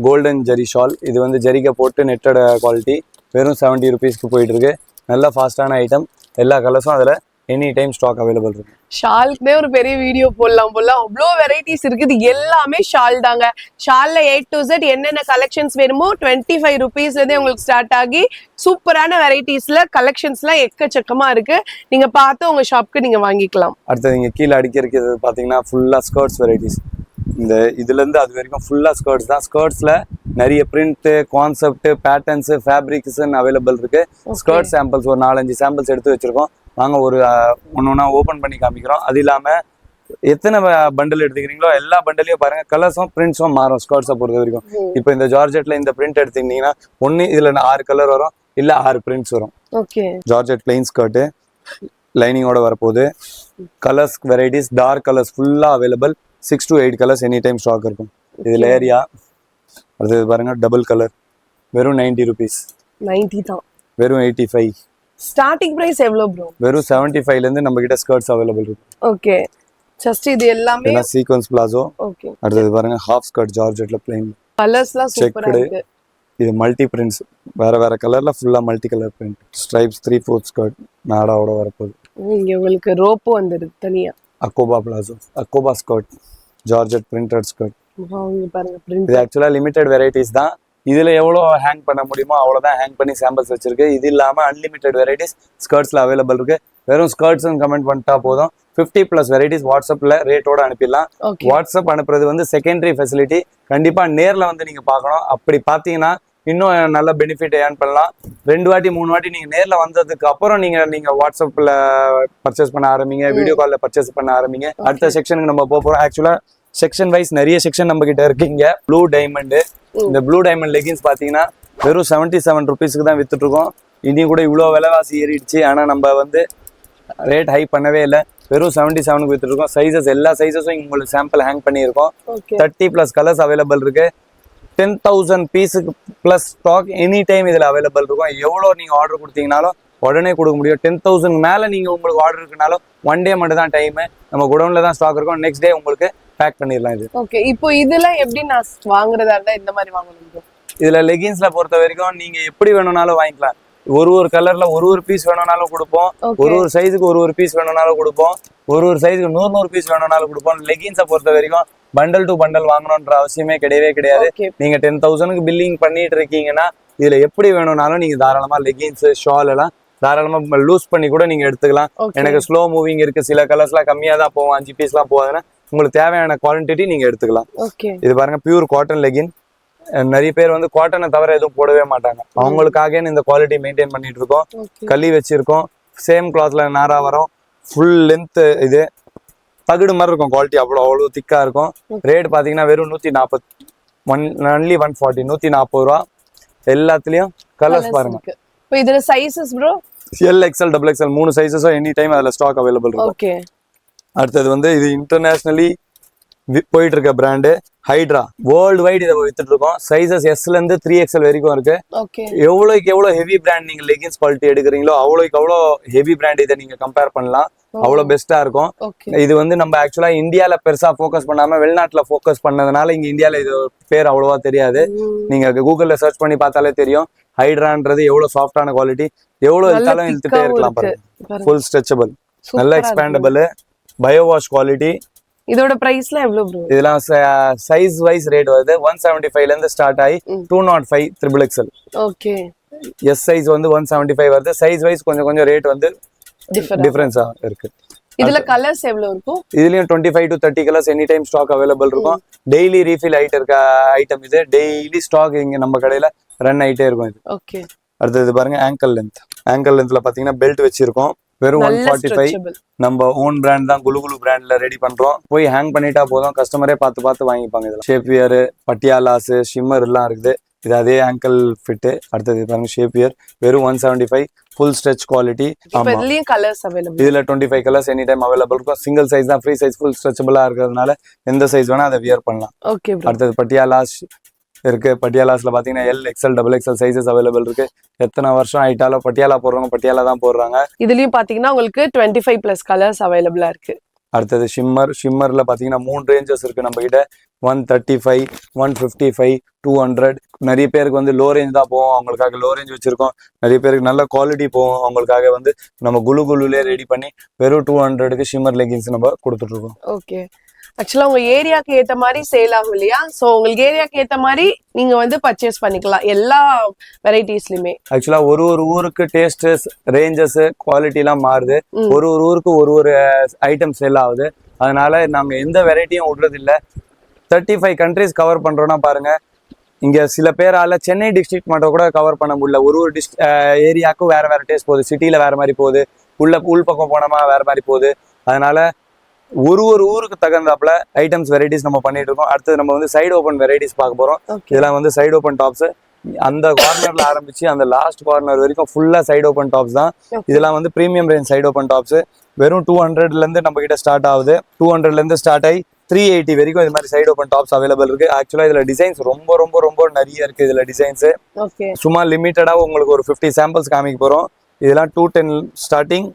கோல்டன் ஜெரி ஷால். இது வந்து ஜெரிகை போட்டு நெட்டட் குவாலிட்டி. வெறும் 70 ருபீஸ்க்கு போயிட்டு இருக்கு. நல்ல ஃபாஸ்டான ஐட்டம். எல்லா கலர்ஸும் அதுல எனி டைம் ஸ்டாக் அவைலபிள் இருக்கு. ஷால்க்குனே ஒரு பெரிய வீடியோ போடலாம் போல, அவ்வளோ வெரைட்டிஸ் இருக்குது. எல்லாமே ஷால் தாங்க. ஷால்ல A to Z என்னென்ன கலெக்ஷன்ஸ் வேணுமோ 25 ருபீஸ்ல இருந்தே உங்களுக்கு ஸ்டார்ட் ஆகி சூப்பரான வெரைட்டிஸ்ல கலெக்ஷன்ஸ்லாம் எக்கச்சக்கமா இருக்கு. நீங்க பார்த்து உங்க ஷாப்க்கு நீங்க வாங்கிக்கலாம். அடுத்தது நீங்க கீழே அடிக்கிறது பாத்தீங்கன்னா ஃபுல்லா ஸ்கர்ட்ஸ் வெரைட்டிஸ். இந்த இதுல இருந்து அது வரைக்கும் ஃபுல்லா ஸ்கர்ட்ஸ் தான். ஸ்கர்ட்ஸ்ல நிறைய print, concept, patterns, fabrics available இருக்கு. ஸ்கர்ட் சாம்பிள்ஸ் ஒரு 4-5 சாம்பிள்ஸ் எடுத்து வச்சிருக்கோம். வாங்க ஒரு ஒன்னொன்னா ஓபன் பண்ணி காமிக்கிறோம். அது இல்லாம எத்தனை பண்டல் எடுத்துக்கிறீங்களோ எல்லா பண்டலையும் பாருங்க கலர்ஸும் பிரிண்ட்ஸும் மாறும். ஸ்கர்ட்ஸை பொறுத்த வரைக்கும் இப்போ இந்த ஜார்ஜெட்ல இந்த பிரிண்ட் எடுத்தீங்கன்னா ஒன்னு இதுல 6 கலர் வரும், இல்ல 6 பிரிண்ட்ஸ் வரும். ஜார்ஜெட் பிளைன் ஸ்கர்ட் லைனிங்கோட வரப்போகுது. கலர்ஸ் வெரைட்டிஸ் டார்க் கலர்ஸ் ஃபுல்லா available. 6 to 8 colours any time stock இருக்கும். இதுல ஏரியா அடுத்தது பாருங்க டபுள் கலர். வெறும் 90 ருபீஸ். 90 தான். வெறும் 85. ஸ்டார்டிங் பிரைஸ் எவ்வளவு ப்ரோ? வெறும் 75ல இருந்து நம்ம கிட்ட ஸ்கர்ட்ஸ் அவைலபிள் இருக்கு. ஓகே. ஜஸ்ட் இது எல்லாமே இதெல்லாம் சீக்வன்ஸ் பிளாசோ. ஓகே. அடுத்தது பாருங்க ஹாஃப் ஸ்கர்ட் ஜார்ஜெட்ல பிளைன் கலர்ஸ்லாம் சூப்பரா செக்குடு. இருக்கு. இது மல்டி பிரிண்ட்ஸ், வேற வேற கலர்ல ஃபுல்லா multi colour print. Stripes 3/4 skirt நாடாவோட வரப்போகுது. இங்க உங்களுக்கு ரோப்பு வந்துருக்கு தனியா. அக்கோபா பிளாசோ, அக்கோபா ஸ்கர்ட், ஜார்ஜெட் பிரிண்டட் ஸ்கர்ட். இங்க பாருங்க பிரிண்ட். இது ஆக்சுவலா லிமிடெட் வெரைட்டிஸ் தான். இதுல எவ்வளோ ஹேங் பண்ண முடியுமோ அவ்வளோதான் ஹேங் பண்ணி சாம்பிள்ஸ் வச்சிருக்கு. இது இல்லாம அன்லிமிட்டெட் வெரைட்டிஸ் ஸ்கர்ட்ஸ்ல அவைலபிள் இருக்கு. வெறும் ஸ்கர்ட்ஸ் கமெண்ட் பண்ணிட்டா போதும். 50+ வெரைட்டிஸ் வாட்ஸ்அப்ல ரேட்டோட அனுப்பிடலாம். ஓகே. வாட்ஸ்அப் அனுப்புறது வந்து செகண்டரி ஃபெசிலிட்டி. கண்டிப்பா நேர்ல வந்து நீங்க பார்க்கணும். அப்படி பார்த்தீங்கன்னா இன்னும் நல்ல பெனிஃபிட் ஏர்ன் பண்ணலாம். 2 வாட்டி 3 வாட்டி நீங்க நேர்ல வந்ததுக்கு அப்புறம் நீங்க வாட்ஸ்அப்ல பர்ச்சேஸ் பண்ண ஆரம்பிங்க, வீடியோ கால்ல பர்ச்சேஸ் பண்ண ஆரம்பிங்க. அடுத்த செக்ஷனுக்கு நம்ம போறோம். ஆக்சுவலா செக்ஷன் வைஸ் நிறைய செக்ஷன் நம்ம கிட்ட இருக்கீங்க. ப்ளூ டைமண்ட், இந்த ப்ளூ டைமண்ட் லெகின்ஸ் பாத்தீங்கன்னா வெறும் 77 ருபீஸ்க்கு தான் வித்துட்டு இருக்கோம். இனியும் கூட இவ்வளோ விலைவாசி ஏறிடுச்சு. ஆனா நம்ம வந்து ரேட் ஹை பண்ணவே இல்லை. வெறும் 77க்கு வித்துட்டு இருக்கோம். சைஸஸ் எல்லா சைஸஸும் உங்களுக்கு சாம்பிள் ஹேங் பண்ணியிருக்கோம். 30+ கலர்ஸ் அவைலபிள் இருக்கு. 10,000 பீஸுக்கு ப்ளஸ் ஸ்டாக் எனி டைம் இதில் அவைலபிள் இருக்கும். எவ்வளோ நீங்கள் ஆர்டர் கொடுத்தீங்கனாலும் உடனே கொடுக்க முடியும். 10,000 மேலே நீங்கள் உங்களுக்கு ஆர்டர் இருக்குனாலும் 1 டே மட்டும் தான் டைமு. நம்ம குடோனில் தான் ஸ்டாக் இருக்கும். நெக்ஸ்ட் டே உங்களுக்கு பேக் பண்ணிடலாம். இது ஓகே. இப்போ இதெல்லாம் எப்படி நான் வாங்குறதா இருந்தா இந்த மாதிரி வாங்கணும்? இதில் லெகின்ஸ்ல பொறுத்த வரைக்கும் நீங்கள் எப்படி வேணும்னாலும் வாங்கிக்கலாம். ஒரு கலர்ல ஒரு பீஸ் வேணும்னாலும் கொடுப்போம். ஒரு சைஸுக்கு ஒரு பீஸ் வேணும்னாலும் கொடுப்போம். ஒரு சைஸுக்கு 100 பீஸ் வேணும்னாலும் கொடுப்போம். லெகின்ஸை பொறுத்த வரைக்கும் பண்டல் டு பண்டல் வாங்கணும்ன்ற அவசியமே கிடையாது. நீங்க 10,000க்கு பில்லிங் பண்ணிட்டு இருக்கீங்கன்னா இதுல எப்படி வேணும்னாலும் நீங்க தாராளமா லெகின்ஸ், ஷால் எல்லாம் தாராளமா லூஸ் பண்ணி கூட நீங்க எடுத்துக்கலாம். எனக்கு ஸ்லோ மூவிங் இருக்கு, சில கலர்ஸ்லாம் கம்மியா தான் போகும், 5 பீஸ்லாம் போகுதுன்னா உங்களுக்கு தேவையான குவான்டிட்டி நீங்க எடுத்துக்கலாம். இது பாருங்க பியூர் காட்டன் லெகின். நிறைய பேர் வந்து காட்டனை தவிர எதுவும் போடவே மாட்டாங்க. அவங்களுக்காக இந்த குவாலிட்டி மெயின்டைன் பண்ணிட்டு இருக்கோம். களி வச்சிருக்கோம். சேம் கிளாத்ல நாரா வரும். Full length. இது தகுடு மாதிரி இருக்கும். குவாலிட்டி அவ்வளோ திக்கா இருக்கும். ரேட் பாத்தீங்கன்னா வெறும் 140, ஒன்லி 140, 140 ரூபா. எல்லாத்துலயும் கலர்ஸ் பாருங்க. இப்போ இதுல sizes bro L, XL, double XL 3 சைஸஸும் எனி டைம் அதுல ஸ்டாக் அவைலபிள் இருக்கும். ஓகே. அடுத்தது வந்து இது இன்டர்நேஷனலி போயிட்டு இருக்க பிராண்டு ஹைட்ரா. வேர்ல்டு வைட் இதை வித்துட்டு இருக்கோம். சைசஸ் எஸ்ல இருந்து 3XL வரைக்கும் இருக்கு. எவ்வளோக்கு எவ்வளோ ஹெவி பிராண்ட் நீங்க லெகின்ஸ் குவாலிட்டி எடுக்கிறீங்களோ அவ்வளோக்கு அவ்வளோ ஹெவி பிராண்ட் இதை நீங்க கம்பேர் பண்ணலாம். அவ்வளோ பெஸ்டா இருக்கும். இது வந்து நம்ம ஆக்சுவலா இந்தியால பெருசா ஃபோக்கஸ் பண்ணாம வெளிநாட்டுல ஃபோக்கஸ் பண்ணதுனால இங்க இந்தியால இது பேர் அவ்வளவா தெரியாது. நீங்க கூகுள்ல சர்ச் பண்ணி பார்த்தாலே தெரியும். ஹைட்ரான்றது எவ்வளவு சாஃப்டான குவாலிட்டி, எவ்வளவு இழுத்தாலும் இழுத்துட்டே இருக்கலாம் பாருங்க. ஃபுல் ஸ்ட்ரெச்சபிள், நல்ல எக்ஸ்பேண்டபிள், பயோ வாஷ் குவாலிட்டி. இதோட பிரைஸ்ல எவ்வளவு ப்ரோ? இதெல்லாம் சைஸ் வைஸ் ரேட் வருது. 175 ல இருந்து ஸ்டார்ட் ஆகி 205 XXL. ஓகே. எஸ் சைஸ் வந்து 175 வருது. சைஸ் வைஸ் கொஞ்சம் ரேட் வந்து டிஃபரன்ஸா இருக்கு. இதுல கலர்ஸ் எவ்வளவு இருக்கும்? இதுலயும் 25 to 30 colours any time stock available இருக்கும். டெய்லி ரீஃபில் ஆயிட்டு இருக்க ஐட்டம் இது. டெய்லி ஸ்டாக் இங்க நம்ம கடையில ரன் ஆயிட்டே இருக்கும். இது ஓகே. அடுத்தது பாருங்க ஆங்கிள் லென்த். ஆங்கிள் லென்த்ல பாத்தீங்கன்னா பெல்ட் வச்சிருக்கோம். வெறும் 145. நம்ம ஓன் பிராண்ட் தான், குலுகுலு பிராண்ட்ல ரெடி பண்றோம். போய் ஹேங் பண்ணிட்டா போதும், கஸ்டமரே பார்த்து வாங்கிப்பாங்க. இதுல ஷேப்பியர், பட்டியாலாஸ், ஷிம்மர் எல்லாம் இருக்குது. இது அதே ஆங்கிள் ஃபிட். அடுத்தது பாருங்க ஷேப்பியர். வெறும் 175. Full stretch quality. இதுலயும் கலர்ஸ் அவைலபிள். இதுல 25 கலர்ஸ் எனி டைம் அவைலபிள் இருக்கும். சிங்கிள் சைஸ் தான், ஃப்ரீ சைஸ், ஃபுல் ஸ்ட்ரெச்சபிளா இருக்கிறதுனால எந்த சைஸ் வேணா அதை வியர் பண்ணலாம். ஓகே. அடுத்தது பட்டியாலாஸ் இருக்கு. பட்டியாலாஸ்ல பாத்தீங்கன்னா L, XL, double XL sizes available இருக்கு. எத்தனை வருஷம் ஆயிட்டாலும் பட்டியாலா போடுறவங்க பட்டியாலா தான் போடுறாங்க. இதுலயும் பாத்தீங்கன்னா உங்களுக்கு 25+ கலர்ஸ் அவைலபிளா இருக்கு. அடுத்தது ஷிம்மர்ல பாத்தீங்கன்னா 3 ரேஞ்சஸ் இருக்கு நம்ம கிட்ட. 135, 155, 200. நிறைய பேருக்கு வந்து லோ ரேஞ்ச் தான் போவோம், அவங்களுக்காக லோ ரேஞ்ச் வச்சிருக்கோம். நிறைய பேருக்கு நல்ல குவாலிட்டி போவோம், அவங்களுக்காக வந்து நம்ம குலுகுலுலே ரெடி பண்ணி வெறும் 200க்கு ஷிம்மர் லெகின்ஸ் நம்ம கொடுத்துட்டு இருக்கோம். ஓகே. ஆக்சுவலா உங்க ஏரியாக்கு ஏத்த மாதிரி சேல் ஆகும் இல்லையா? சோ உங்களுக்கு ஏரியாக்கு ஏத்த மாதிரி நீங்க வந்து பர்ச்சேஸ் பண்ணிக்கலாம் எல்லா வெரைட்டிஸ்லயுமே. ஆக்சுவலா ஒரு ஊருக்கு டேஸ்ட், ரேஞ்சஸ், குவாலிட்டி எல்லாம் மாறுது. ஒரு ஊருக்கு ஒரு ஐட்டம் சேல் ஆகுது. அதனால நாங்க எந்த வெரைட்டியும் விடுறது இல்ல. 35 கண்ட்ரிஸ் கவர் பண்றோம்னா பாருங்க. இங்க சில பேரால சென்னை டிஸ்ட்ரிக்ட் மட்டும் கூட கவர் பண்ண முடியல. ஒரு ஏரியாவுக்கும் வேற டேஸ்ட் போகுது. சிட்டில வேற மாதிரி போகுது, உள் பக்கம் போனோமா வேற மாதிரி போகுது. அதனால ஒரு ஊருக்கு தகுந்தாப்புல ஐட்டம்ஸ் வெரைட்டிஸ் நம்ம பண்ணிட்டு இருக்கோம். அடுத்தது நம்ம வந்து சைடு ஓப்பன் வெரைட்டிஸ் பார்க்க போறோம். இதெல்லாம் வந்து சைடு ஓப்பன் டாப்ஸ். அந்த கார்னர்ல ஆரம்பிச்சு அந்த லாஸ்ட் கார்னர் வரைக்கும் ஃபுல்லா சைடு ஓப்பன் டாப்ஸ் தான். இதெல்லாம் வந்து premium range side open tops. வெறும் 200ல இருந்து நம்ம கிட்ட ஸ்டார்ட் ஆகுது. 200ல இருந்து ஸ்டார்ட் ஆகி 380 வரைக்கும் இது மாதிரி சைடு ஓப்பன் டாப்ஸ் அவைலபிள் இருக்கு. ஆக்சுவலா இதுல டிசைன்ஸ் ரொம்ப நிறைய இருக்கு. இதுல டிசைன்ஸ் சும்மா லிமிட்டடா உங்களுக்கு ஒரு 50 சாம்பிள்ஸ் காமிக்க போறோம். இதெல்லாம் 210 ஸ்டார்டிங்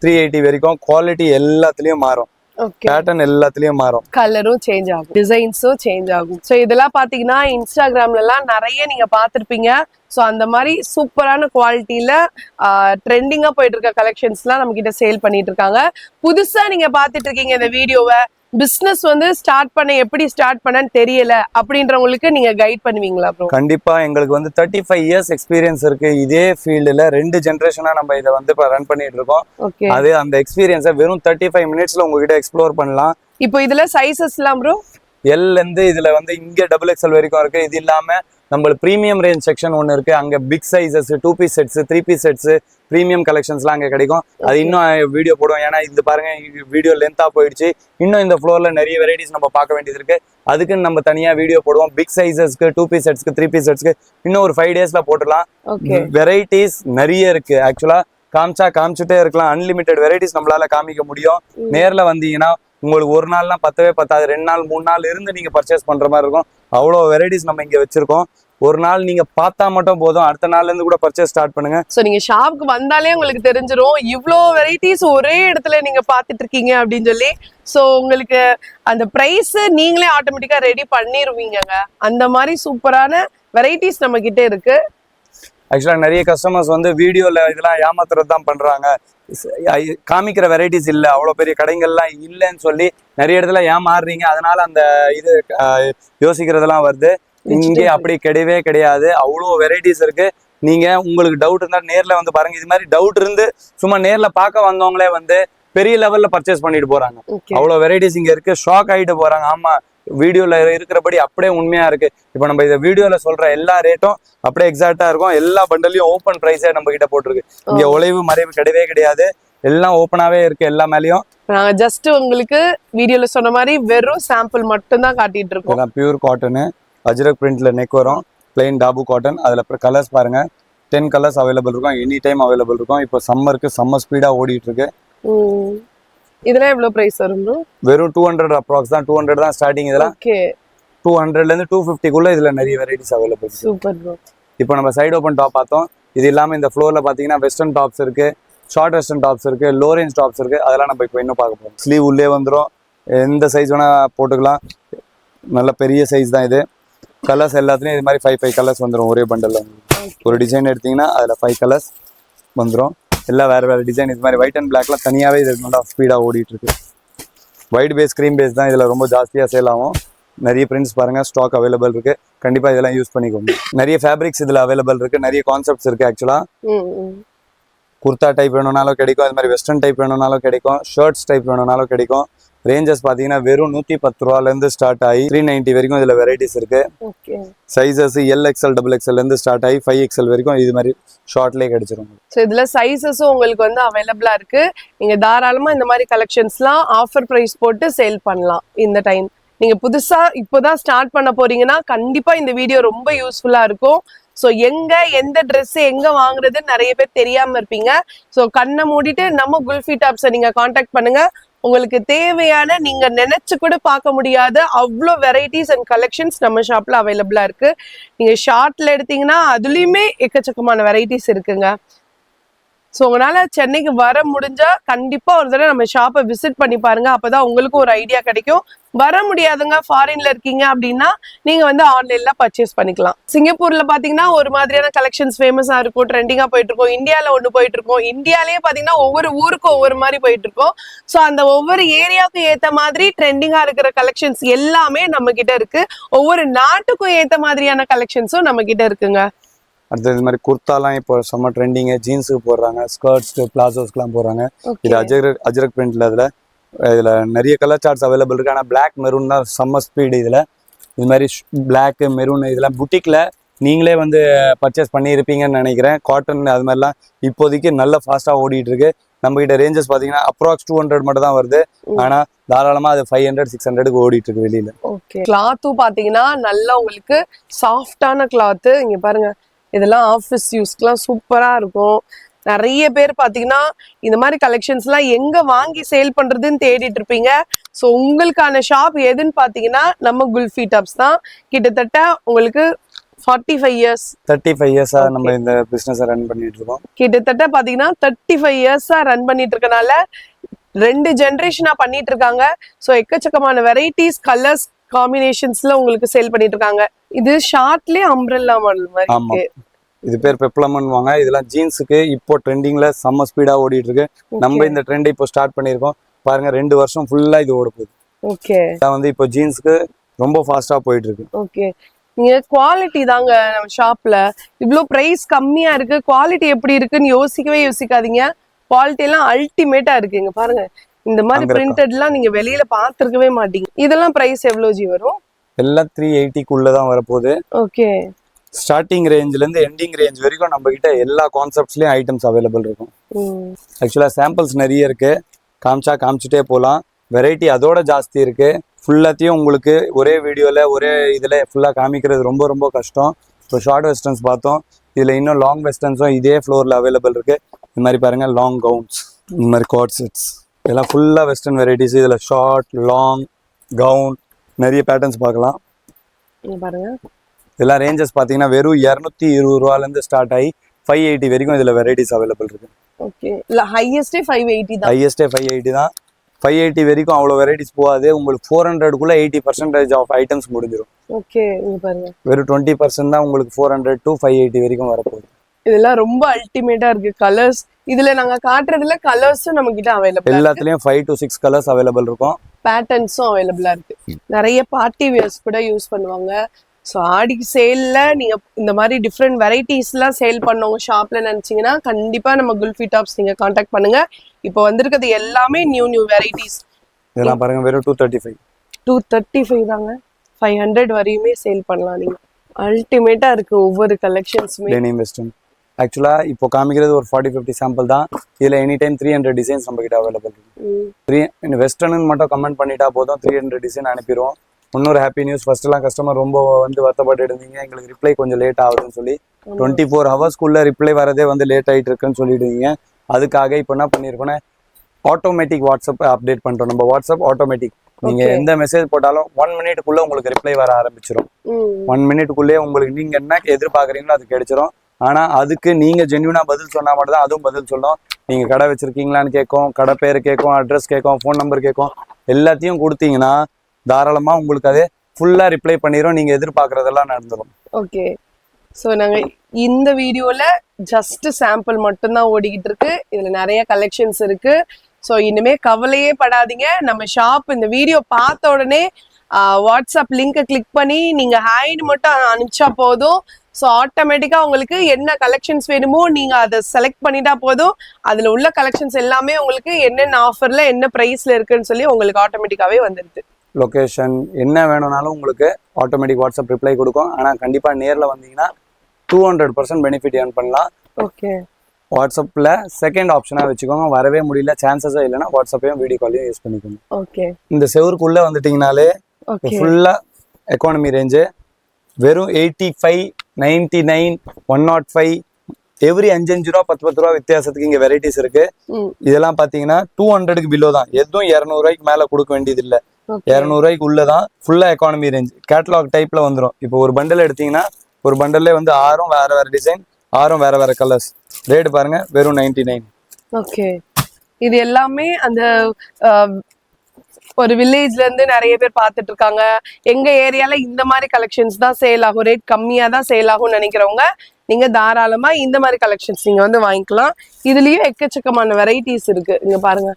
380 வரைக்கும். குவாலிட்டி எல்லாத்துலயும் மாறும். ஓகே. பேட்டர்ன் எல்லாத்துலயும் மாறும், கலரும் சேஞ்ச் ஆகும், டிசைன்ஸும் சேஞ்ச் ஆகும். ஸோ இதெல்லாம் பாத்தீங்கன்னா இன்ஸ்டாகிராம்ல எல்லாம் நிறைய நீங்க பாத்திருப்பீங்க. ஸோ அந்த மாதிரி சூப்பரான குவாலிட்டியில ட்ரெண்டிங்கா போயிட்டு இருக்க கலெக்ஷன்ஸ் எல்லாம் நம்ம கிட்ட சேல் பண்ணிட்டு இருக்காங்க. புதுசா நீங்க பாத்துட்டு இருக்கீங்க இந்த வீடியோவை, பிசினஸ் வந்து ஸ்டார்ட் பண்ண எப்படி ஸ்டார்ட் பண்ணன்னு தெரியல அப்படின்றவங்களுக்கு நீங்க கைட் பண்ணுவீங்களா ப்ரோ? கண்டிப்பா. எங்களுக்கு வந்து 35 இயர்ஸ் எக்ஸ்பீரியன்ஸ் இருக்கு இதே ஃபீல்டுல. 2 ஜென்ரேஷனா நம்ம இதை வந்து இப்போ ரன் பண்ணிட்டு இருக்கோம். ஓகே. அது அந்த எக்ஸ்பீரியன்ஸை வெறும் 35 மினிட்ஸ்ல உங்ககிட்ட எக்ஸ்ப்ளோர் பண்ணலாம். இப்போ இதுல சைசஸ் எல்லாம் ப்ரோ? எல் இருந்து இதுல வந்து இங்க XXL வரைக்கும் இருக்கு. இது இல்லாம நம்மளுக்கு ப்ரீமியம் ரேஞ்ச் செக்ஷன் ஒன்று இருக்கு. அங்க big sizes, 2 piece sets, 3 piece sets, premium கலெக்ஷன்ஸ்லாம் அங்கே கிடைக்கும். அது இன்னும் வீடியோ போடுவோம், ஏன்னா இது பாருங்க வீடியோ லென்த்தா போயிடுச்சு. இன்னும் இந்த ஃப்ளோர்ல நிறைய வெரைட்டிஸ் நம்ம பார்க்க வேண்டியது இருக்கு. அதுக்குன்னு நம்ம தனியா வீடியோ போடுவோம். பிக் சைசஸ்க்கு, 2 பீஸ் செட்ஸ்க்கு, 3 பீஸ் செட்ஸ்க்கு இன்னும் ஒரு 5 டேஸ்ல போட்டுடலாம். வெரைட்டிஸ் நிறைய இருக்கு. ஆக்சுவலா காமிச்சுட்டே இருக்கலாம். அன்லிமிட்டெட் வெரைட்டிஸ் நம்மளால காமிக்க முடியும். நேர்ல வந்தீங்கன்னா உங்களுக்கு ஒரு நாள்லாம் பத்தவே பத்தாது. 2 நாள் 3 நாள் இருந்து நீங்க பர்ச்சேஸ் பண்ற மாதிரி இருக்கும். அவ்வளோ வெரைட்டிஸ் நம்ம இங்க வச்சிருக்கோம். ஒரு நாள் நீங்க பார்த்தா மட்டும் போதும், அடுத்த நாள்ல இருந்து கூட பர்ச்சேஸ் ஸ்டார்ட் பண்ணுங்க. சோ நீங்க ஷாப்க்கு வந்தாலே உங்களுக்கு தெரிஞ்சிரும் இவ்ளோ வெரைட்டிஸ் ஒரே இடத்துல நீங்க பாத்துட்டு இருக்கீங்க அப்படின்னு சொல்லி. சோ உங்களுக்கு அந்த பிரைஸ் நீங்களே ஆட்டோமேட்டிக்கா ரெடி பண்ணிருவீங்கங்க. அந்த மாதிரி சூப்பரான வெரைட்டிஸ் நம்ம கிட்ட இருக்கு. ஆக்சுவலா நிறைய கஸ்டமர்ஸ் வந்து வீடியோல இதெல்லாம் ஏமாத்துறது தான் பண்றாங்க. காமிக்கிற வெரைட்டிஸ் இல்ல, அவ்வளவு பெரிய கடைகள்லாம் இல்லைன்னு சொல்லி நிறைய இடத்துல ஏமாறுறீங்க. அதனால அந்த இது யோசிக்கிறதெல்லாம் வருது. இங்கே அப்படி கிடையவே கிடையாது. அவ்வளோ வெரைட்டிஸ் இருக்கு. நீங்க உங்களுக்கு டவுட் இருந்தா நேர்ல வந்து பாருங்க. இது மாதிரி டவுட் இருந்து சும்மா நேர்ல பார்க்க வந்தவங்களே வந்து பெரிய லெவல்ல பர்ச்சேஸ் பண்ணிட்டு போறாங்க. அவ்வளோ வெரைட்டிஸ் இங்க இருக்கு. ஷாக் ஆகிட்டு போறாங்க. ஆமா, வீடியோல இருக்கிறபடி அப்படியே உண்மையா இருக்கு. இப்போ நம்ம இந்த வீடியோல சொல்ற எல்லா ரேட்டும் அப்படியே எக்ஸாக்டா இருக்கும். எல்லா பண்டலையும் ஓப்பன் பிரைஸே நம்ம கிட்ட போட்டிருக்கு. இங்க உழைவு மறைவு கிடையவே கிடையாது. எல்லாம் ஓப்பனாவே இருக்கு. எல்லா மேலயும் நாங்க ஜஸ்ட் உங்களுக்கு வீடியோல சொன்ன மாதிரி வெறும் சாம்பிள் மட்டும் தான் காட்டிட்டு இருக்கோம். பியூர் காட்டனு, அஜ்ரக் பிரிண்ட்ல நெக் வரும், பிளைன் டாபு காட்டன். அதுல அப்புறம் கலர்ஸ் பாருங்க, 10 கலர்ஸ் அவைலபிள் இருக்கும். எனி டைம் அவைலபிள் இருக்கும். இப்போ சம்மருக்கு செம்ம ஸ்பீடா ஓடிட்டு இருக்கு. இதெல்லாம் எவ்வளவு பிரைஸ் வரும் ப்ரோ? வெறும் 200 அப்ராக்ஸ் தான். 200 தான் ஸ்டார்டிங். இதெல்லாம் 200ல இருந்து 250 இதுல நிறைய வெரைட்டிஸ் அவைலபிள். Super bro. இப்போ நம்ம சைடு ஓப்பன் டாப் பார்த்தோம். இது இல்லாம இந்த ஃப்ளோர்ல பாத்தீங்கன்னா வெஸ்டர்ன் டாப்ஸ் இருக்கு, ஷார்ட் வெஸ்டர்ன் டாப்ஸ் இருக்கு, லோ ரேஞ்ச் டாப்ஸ் இருக்கு. அதெல்லாம் நம்ம இப்போ இன்னும் பார்க்க போறோம். ஸ்லீவ் உள்ளே வந்துடும். எந்த சைஸ் வேணா போட்டுக்கலாம். நல்ல பெரிய சைஸ் தான் இது. கலர்ஸ் எல்லாத்துலயும் இது மாதிரி 5 கலர்ஸ் வந்துடும் ஒரே பண்டல்ல. ஒரு டிசைன் எடுத்தீங்கன்னா அதுல 5 கலர்ஸ் வந்துடும். எல்லாம் வேற வேற டிசைன். இது மாதிரி ஒயிட் அண்ட் பிளாக்லாம் தனியாவே இது நல்லா ஸ்பீடா ஓடிட்டு இருக்கு. ஒயிட் பேஸ், கிரீம் பேஸ் தான் இதுல ரொம்ப ஜாஸ்தியா சேல் ஆகும். நிறைய பிரிண்ட்ஸ் பாருங்க, ஸ்டாக் அவைலபிள் இருக்கு. கண்டிப்பா இதெல்லாம் யூஸ் பண்ணிக்கோங்க. நிறைய ஃபேப்ரிக்ஸ் இதுல அவைலபிள் இருக்கு. நிறைய கான்செப்ட்ஸ் இருக்கு. ஆக்சுவலா குர்தா டைப் வேணும்னாலும் கிடைக்கும். அது மாதிரி வெஸ்டர்ன் டைப் வேணும்னாலும் கிடைக்கும். ஷர்ட்ஸ் டைப் வேணும்னாலும் கிடைக்கும். ரேஞ்சஸ் பாத்தீங்கன்னா வெறும் 110 ரூபாயில இருந்து ஸ்டார்ட் ஆகி 390 வரைக்கும் இதுல வெரைட்டிஸ் இருக்கு. சைசஸ் LXL, XXL இருந்து ஸ்டார்ட் ஆகி 5XL வரைக்கும் இது மாதிரி ஷார்ட்லயே கிடைச்சிரும். ஸோ இதுல சைசஸும் உங்களுக்கு வந்து அவைலபிளா இருக்கு. நீங்க தாராளமா இந்த மாதிரி கலெக்ஷன்ஸ்லாம் ஆஃபர் பிரைஸ் போட்டு சேல் பண்ணலாம். இந்த டைம் நீங்க புதுசா இப்போதான் ஸ்டார்ட் பண்ண போறீங்கன்னா கண்டிப்பா இந்த வீடியோ ரொம்ப யூஸ்ஃபுல்லா இருக்கும். ஸோ எந்த ட்ரெஸ் எங்க வாங்குறது நிறைய பேர் தெரியாம இருப்பீங்க. ஸோ கண்ணை மூடிட்டு நம்ம குல்ஃபி டாப்ஸை நீங்க காண்டாக்ட் பண்ணுங்க. உங்களுக்கு தேவையான நீங்க நினைச்சு கூட பார்க்க முடியாத அவ்வளோ வெரைட்டிஸ் அண்ட் கலெக்ஷன்ஸ் நம்ம ஷாப்ல அவைலபிளா இருக்கு. நீங்க ஷார்ட்ல எடுத்தீங்கன்னா அதுலயுமே எக்கச்சக்கமான வெரைட்டிஸ் இருக்குங்க. ஸோ உங்களால சென்னைக்கு வர முடிஞ்சா கண்டிப்பா ஒரு தடவை நம்ம ஷாப்பை விசிட் பண்ணி பாருங்க. அப்பதான் உங்களுக்கும் ஒரு ஐடியா கிடைக்கும். வர முடியாதுங்க, ஃபாரின்ல இருக்கீங்க அப்படின்னா நீங்க வந்து ஆன்லைன்ல பர்ச்சேஸ் பண்ணிக்கலாம். சிங்கப்பூர்ல பாத்தீங்கன்னா ஒரு மாதிரியான கலெக்ஷன்ஸ் ஃபேமஸா இருக்கும், ட்ரெண்டிங்கா போயிட்டு இருக்கும். இந்தியால ஒண்ணு போயிட்டு இருக்கும். இந்தியாலேயே பாத்தீங்கன்னா ஒவ்வொரு ஊருக்கும் ஒவ்வொரு மாதிரி போயிட்டு இருக்கும். ஸோ அந்த ஒவ்வொரு ஏரியாவுக்கும் ஏத்த மாதிரி ட்ரெண்டிங்கா இருக்கிற கலெக்ஷன்ஸ் எல்லாமே நம்ம கிட்ட இருக்கு. ஒவ்வொரு நாட்டுக்கும் ஏத்த மாதிரியான கலெக்ஷன்ஸும் நம்ம கிட்ட இருக்குங்க. அடுத்தது இது மாதிரி குர்த்தாலாம் இப்போ செம்ம ட்ரெண்டிங்கு. ஜீன்ஸுக்கு போடுறாங்க, ஸ்கர்ட்ஸ், பிளாசோஸ்க்குலாம் போடுறாங்க. இது அஜ்ரக் பிரிண்ட்ல இதுல நிறைய கலர் சார்ட்ஸ் அவைலபிள் இருக்கு. ஆனால் பிளாக் மெரூன் தான் செம்ம ஸ்பீடு. இதுல இது மாதிரி பிளாக் மெரூன் இதெல்லாம் புட்டிக்ல நீங்களே வந்து பர்ச்சேஸ் பண்ணியிருப்பீங்கன்னு நினைக்கிறேன். காட்டன் அது மாதிரிலாம் இப்போதைக்கு நல்ல ஃபாஸ்டா ஓடிட்டு இருக்கு. நம்ம கிட்ட ரேஞ்சஸ் பாத்தீங்கன்னா அப்ராக்ஸ் 200 மட்டும் தான் வருது. ஆனா தாராளமா அது 500, 600க்கு ஓடிட்டு இருக்கு வெளியில. கிளாத்தும் பாத்தீங்கன்னா நல்லா உங்களுக்கு சாஃப்டான கிளாத்து. இங்க பாருங்க, இதெல்லாம் ஆஃபீஸ் யூஸ்க்குலாம் சூப்பரா இருக்கும். நிறைய பேர் பாத்தீங்கன்னா இந்த மாதிரி கலெக்ஷன்ஸ் எல்லாம் எங்க வாங்கி சேல் பண்றதுன்னு தேடிட்டு இருப்பீங்க. ஸோ உங்களுக்கான ஷாப் எதுன்னு பாத்தீங்கன்னா நம்ம குல்ஃபி டாப்ஸ் தான். கிட்டத்தட்ட உங்களுக்கு 35 இயர்ஸ் 35 இயர்ஸா நம்ம இந்த பிசினஸ் ரன் பண்ணிட்டு இருக்கோம். கிட்டத்தட்ட பாத்தீங்கன்னா 35 இயர்ஸா ரன் பண்ணிட்டு இருக்கனால 2 ஜெனரேஷனா பண்ணிட்டு இருக்காங்க. ஸோ எக்கச்சக்கமான வெரைட்டிஸ் கலர்ஸ் காம்பினேஷன்ஸ்ல உங்களுக்கு சேல் பண்ணிட்டு இருக்காங்க. இது ஷார்ட்லயே அம்ப்ரெல்லா மாடல் மாதிரி ஆமா, இருக்கு. இது பேர் பெப்ளமன் வாங்க. இதெல்லாம் ஜீன்ஸுக்கு இப்போ ட்ரெண்டிங்ல செம்ம ஸ்பீடா ஓடிட்டு இருக்கு. நம்ம இந்த ட்ரெண்ட் இப்போ ஸ்டார்ட் பண்ணிருக்கோம் பாருங்க. 2 வருஷம் ஃபுல்லா இது ஓட போகுது. ஓகே, இதான் வந்து இப்போ ஜீன்ஸ்க்கு ரொம்ப ஃபாஸ்டா போயிட்டு இருக்கு. ஓகே. நீங்க குவாலிட்டி தாங்க நம்ம ஷாப்ல இவ்ளோ பிரைஸ் கம்மியா இருக்கு, குவாலிட்டி எப்படி இருக்குன்னு யோசிக்காதீங்க. குவாலிட்டி எல்லாம் அல்டிமேட்டா இருக்குங்க. பாருங்க, இந்த மாதிரி பிரிண்டட்லாம் நீங்க வெளியில பாத்துருக்கவே மாட்டீங்க. இதெல்லாம் பிரைஸ் எவ்வளவு ஜி வரும்? எல்லாம் 380க்குள்ள தான் வரப்போகுது. ஓகே. ஸ்டார்டிங் ரேஞ்ச்ல இருந்து எண்டிங் ரேஞ்ச் வரைக்கும் நம்ம கிட்ட எல்லா கான்செப்ட்ஸ்லயும் ஐட்டம்ஸ் அவைலபிள் இருக்கும். ஆக்சுவலா சாம்பிள்ஸ் நிறைய இருக்கு, காமிச்சிட்டே போகலாம். வெரைட்டி அதோட ஜாஸ்தி இருக்கு. ஃபுல்லாத்தையும் உங்களுக்கு ஒரே வீடியோல ஒரே இதுல ஃபுல்லா காமிக்கிறது ரொம்ப ரொம்ப கஷ்டம். இப்போ ஷார்ட் வெஸ்டர்ன்ஸ் பார்த்தோம், இதுல இன்னும் லாங் வெஸ்டர்ன்ஸும் இதே ஃப்ளோர்ல அவைலபிள் இருக்கு. இந்த மாதிரி பாருங்க, லாங் கவுன்ஸ், இந்த மாதிரி காட் செட்ஸ், இதெல்லாம் ஃபுல்லா வெஸ்டர்ன் வெரைட்டிஸ். இதுல ஷார்ட், லாங், கவுன் நிறைய பேட்டர்ன்ஸ் பார்க்கலாம். பாருங்க, இதெல்லாம் ரேஞ்சஸ் பார்த்தீங்கன்னா வெறும் 220 ரூபாயிலேருந்து ஸ்டார்ட் ஆகி 580 வரைக்கும் இதில் வெரைட்டிஸ் அவைலபிள் இருக்கு. ஓகே, இல்லை ஹையஸ்டே 580 தான். ஹையஸ்டே 580 தான். 580 வரைக்கும் அவ்வளோ வெரைட்டிஸ் போகாது. உங்களுக்கு 400க்குள்ள 80% ஆஃப் ஐட்டம்ஸ் முடிஞ்சிடும். ஓகே, இங்க பாருங்க, வெறும் 20% தான் உங்களுக்கு 400 to 580 வரைக்கும் வரப்போகுது. இதெல்லாம் ரொம்ப அல்டிமேட்டா இருக்கு. கலர்ஸ் இதுல நாங்க காட்டுறதுல கலர்ஸும் நம்ம கிட்ட அவைலபிள். எல்லாத்துலயும் 5 to 6 கலர்ஸ் அவைலபிள் இருக்கும். பேட்டர்ன்ஸும் அவைலபிளா இருக்கு. நிறைய பார்ட்டி வியர்ஸ் கூட யூஸ் பண்ணுவாங்க. ஸோ ஆடிக்கு சேல்ல நீங்க இந்த மாதிரி டிஃப்ரெண்ட் வெரைட்டிஸ்லாம் சேல் பண்ணவங்க ஷாப்ல நினைச்சீங்கன்னா கண்டிப்பா நம்ம குல்ஃபி டாப்ஸ் நீங்க காண்டாக்ட் பண்ணுங்க. இப்போ வந்திருக்கிறது எல்லாமே நியூ வெரைட்டிஸ். இதெல்லாம் பாருங்க, வெறும் 235 தாங்க. 500 வரையுமே சேல் பண்ணலாம் நீங்க. அல்டிமேட்டா இருக்கு ஒவ்வொரு கலெக்ஷன்ஸுமே. டெனிம் வெஸ்டர்ன் ஆக்சுவலா இப்போ காமிக்கிறது ஒரு 40-50 சாம்பிள் தான். இதுல எனி டைம் 300 டிசைன்ஸ் நம்ம கிட்ட அவைலபிள் இருக்கு. வெஸ்டர்ன் மட்டும் கமெண்ட் பண்ணிட்டா போதும், 300 டிசைன் அனுப்பிடுவோம். இன்னொரு ஹாப்பி நியூஸ், ஃபர்ஸ்ட் எல்லாம் கஸ்டமர் ரொம்ப வருத்தப்பட்டு இருந்தீங்க, எங்களுக்கு ரிப்ளை கொஞ்சம் லேட் ஆகுதுன்னு சொல்லி. 24 ஹவர்ஸ்க்குள்ள ரிப்ளை வரதே லேட் ஆகிட்டு இருக்குன்னு சொல்லிடுவீங்க. அதுக்காக இப்போ என்ன பண்ணிருக்கோன்னா, ஆட்டோமேட்டிக் வாட்ஸ்அப் அப்டேட் பண்றோம். நம்ம வாட்ஸ்அப் ஆட்டோமேட்டிக், நீங்க எந்த மெசேஜ் போட்டாலும் 1 மினிட்டுக்குள்ள உங்களுக்கு ரிப்ளை வர ஆரம்பிச்சிடும். 1 மினிட்டுக்குள்ளே உங்களுக்கு நீங்க என்ன எதிர்பார்க்குறீங்களோ அது கிடைச்சிரும். ஆனா அதுக்கு நீங்க ஜென்யூனா பதில் சொன்னா மட்டும் தான் அதுவும் பதில் சொல்லும். நீங்க கடை வச்சிருக்கீங்களான்னு கேட்கும், கடை பேர் கேட்கும், அட்ரஸ் கேட்கும், ஃபோன் நம்பர் கேட்கும். எல்லாத்தையும் கொடுத்தீங்கன்னா தாராளமா உங்களுக்கு அதே ஃபுல்லா ரிப்ளை பண்ணிரும். நீங்க எதிர்பார்க்கறதெல்லாம் நடந்துரும். ஓகே, ஸோ நாங்க இந்த வீடியோல ஜஸ்ட் சாம்பிள் மட்டும்தான் ஓடிக்கிட்டு இருக்கு. இதுல நிறைய கலெக்ஷன்ஸ் இருக்கு. ஸோ இனிமே கவலையே படாதீங்க. நம்ம ஷாப் இந்த வீடியோ பார்த்த உடனே வாட்ஸ்அப் லிங்கை கிளிக் பண்ணி நீங்க ஹைன்னு மட்டும் அனுப்பிச்சா போதும். ஸோ ஆட்டோமேட்டிக்கா உங்களுக்கு என்ன கலெக்ஷன்ஸ் வேணுமோ நீங்க அதை செலக்ட் பண்ணிட்டா போதும். அதுல உள்ள கலெக்ஷன்ஸ் எல்லாமே உங்களுக்கு என்னென்ன ஆஃபர்ல என்ன பிரைஸ்ல இருக்குன்னு சொல்லி உங்களுக்கு ஆட்டோமேட்டிக்காவே வந்துடுது. லொகேஷன் என்ன வேணும்னாலும் உங்களுக்கு ஆட்டோமேட்டிக் வாட்ஸ்அப் ரிப்ளை கொடுக்கும். ஆனால் கண்டிப்பாக நேரில் வந்தீங்கன்னா 200% பெனிஃபிட் ஏர்ன் பண்ணலாம். ஓகே, வாட்ஸ்அப்பில் செகண்ட் ஆப்ஷனாக வச்சுக்கோங்க. வரவே முடியல, சான்சஸே இல்லைன்னா வாட்ஸ்அப்பையும் வீடியோ காலையும் யூஸ் பண்ணிக்கோங்க. ஓகே, இந்த செவருக்குள்ளே வந்துட்டிங்கனாலே ஃபுல்லாக எக்கானமி ரேஞ்சு வெறும் 85, 99, 105 எவ்ரி 5 ரூபா 10 ரூபா வித்தியாசத்துக்கு இங்கே வெரைட்டிஸ் இருக்கு. இதெல்லாம் பார்த்தீங்கன்னா 200க்கு பிலோ தான். எதுவும் 200 ரூபாய்க்கு மேலே கொடுக்க வேண்டியது இல்லை. 200 ரூபாய்க்கு உள்ளதான். ஃபுல்லா எக்கானமி ரேஞ்ச், கேட்டலாக் டைப்ல வந்துடும். இப்போ ஒரு பண்டல் எடுத்தீங்கன்னா ஒரு பண்டல்லே 6 வேற டிசைன், 6 வேற கலர்ஸ். ரேட் பாருங்க, வெறும் 99. ஓகே, இது எல்லாமே அந்த ஒரு வில்லேஜ்ல இருந்து நிறைய பேர் பார்த்துட்டு இருக்காங்க. எங்க ஏரியால இந்த மாதிரி கலெக்ஷன்ஸ் தான் சேல் ஆகும், ரேட் கம்மியா தான் சேல் ஆகும்னு நினைக்கிறவங்க நீங்க தாராளமா இந்த மாதிரி கலெக்ஷன்ஸ் நீங்க வாங்கிக்கலாம். இதுலயும் எக்கச்சக்கமான வெரைட்டிஸ் இருக்கு. நீங்க பாருங்க.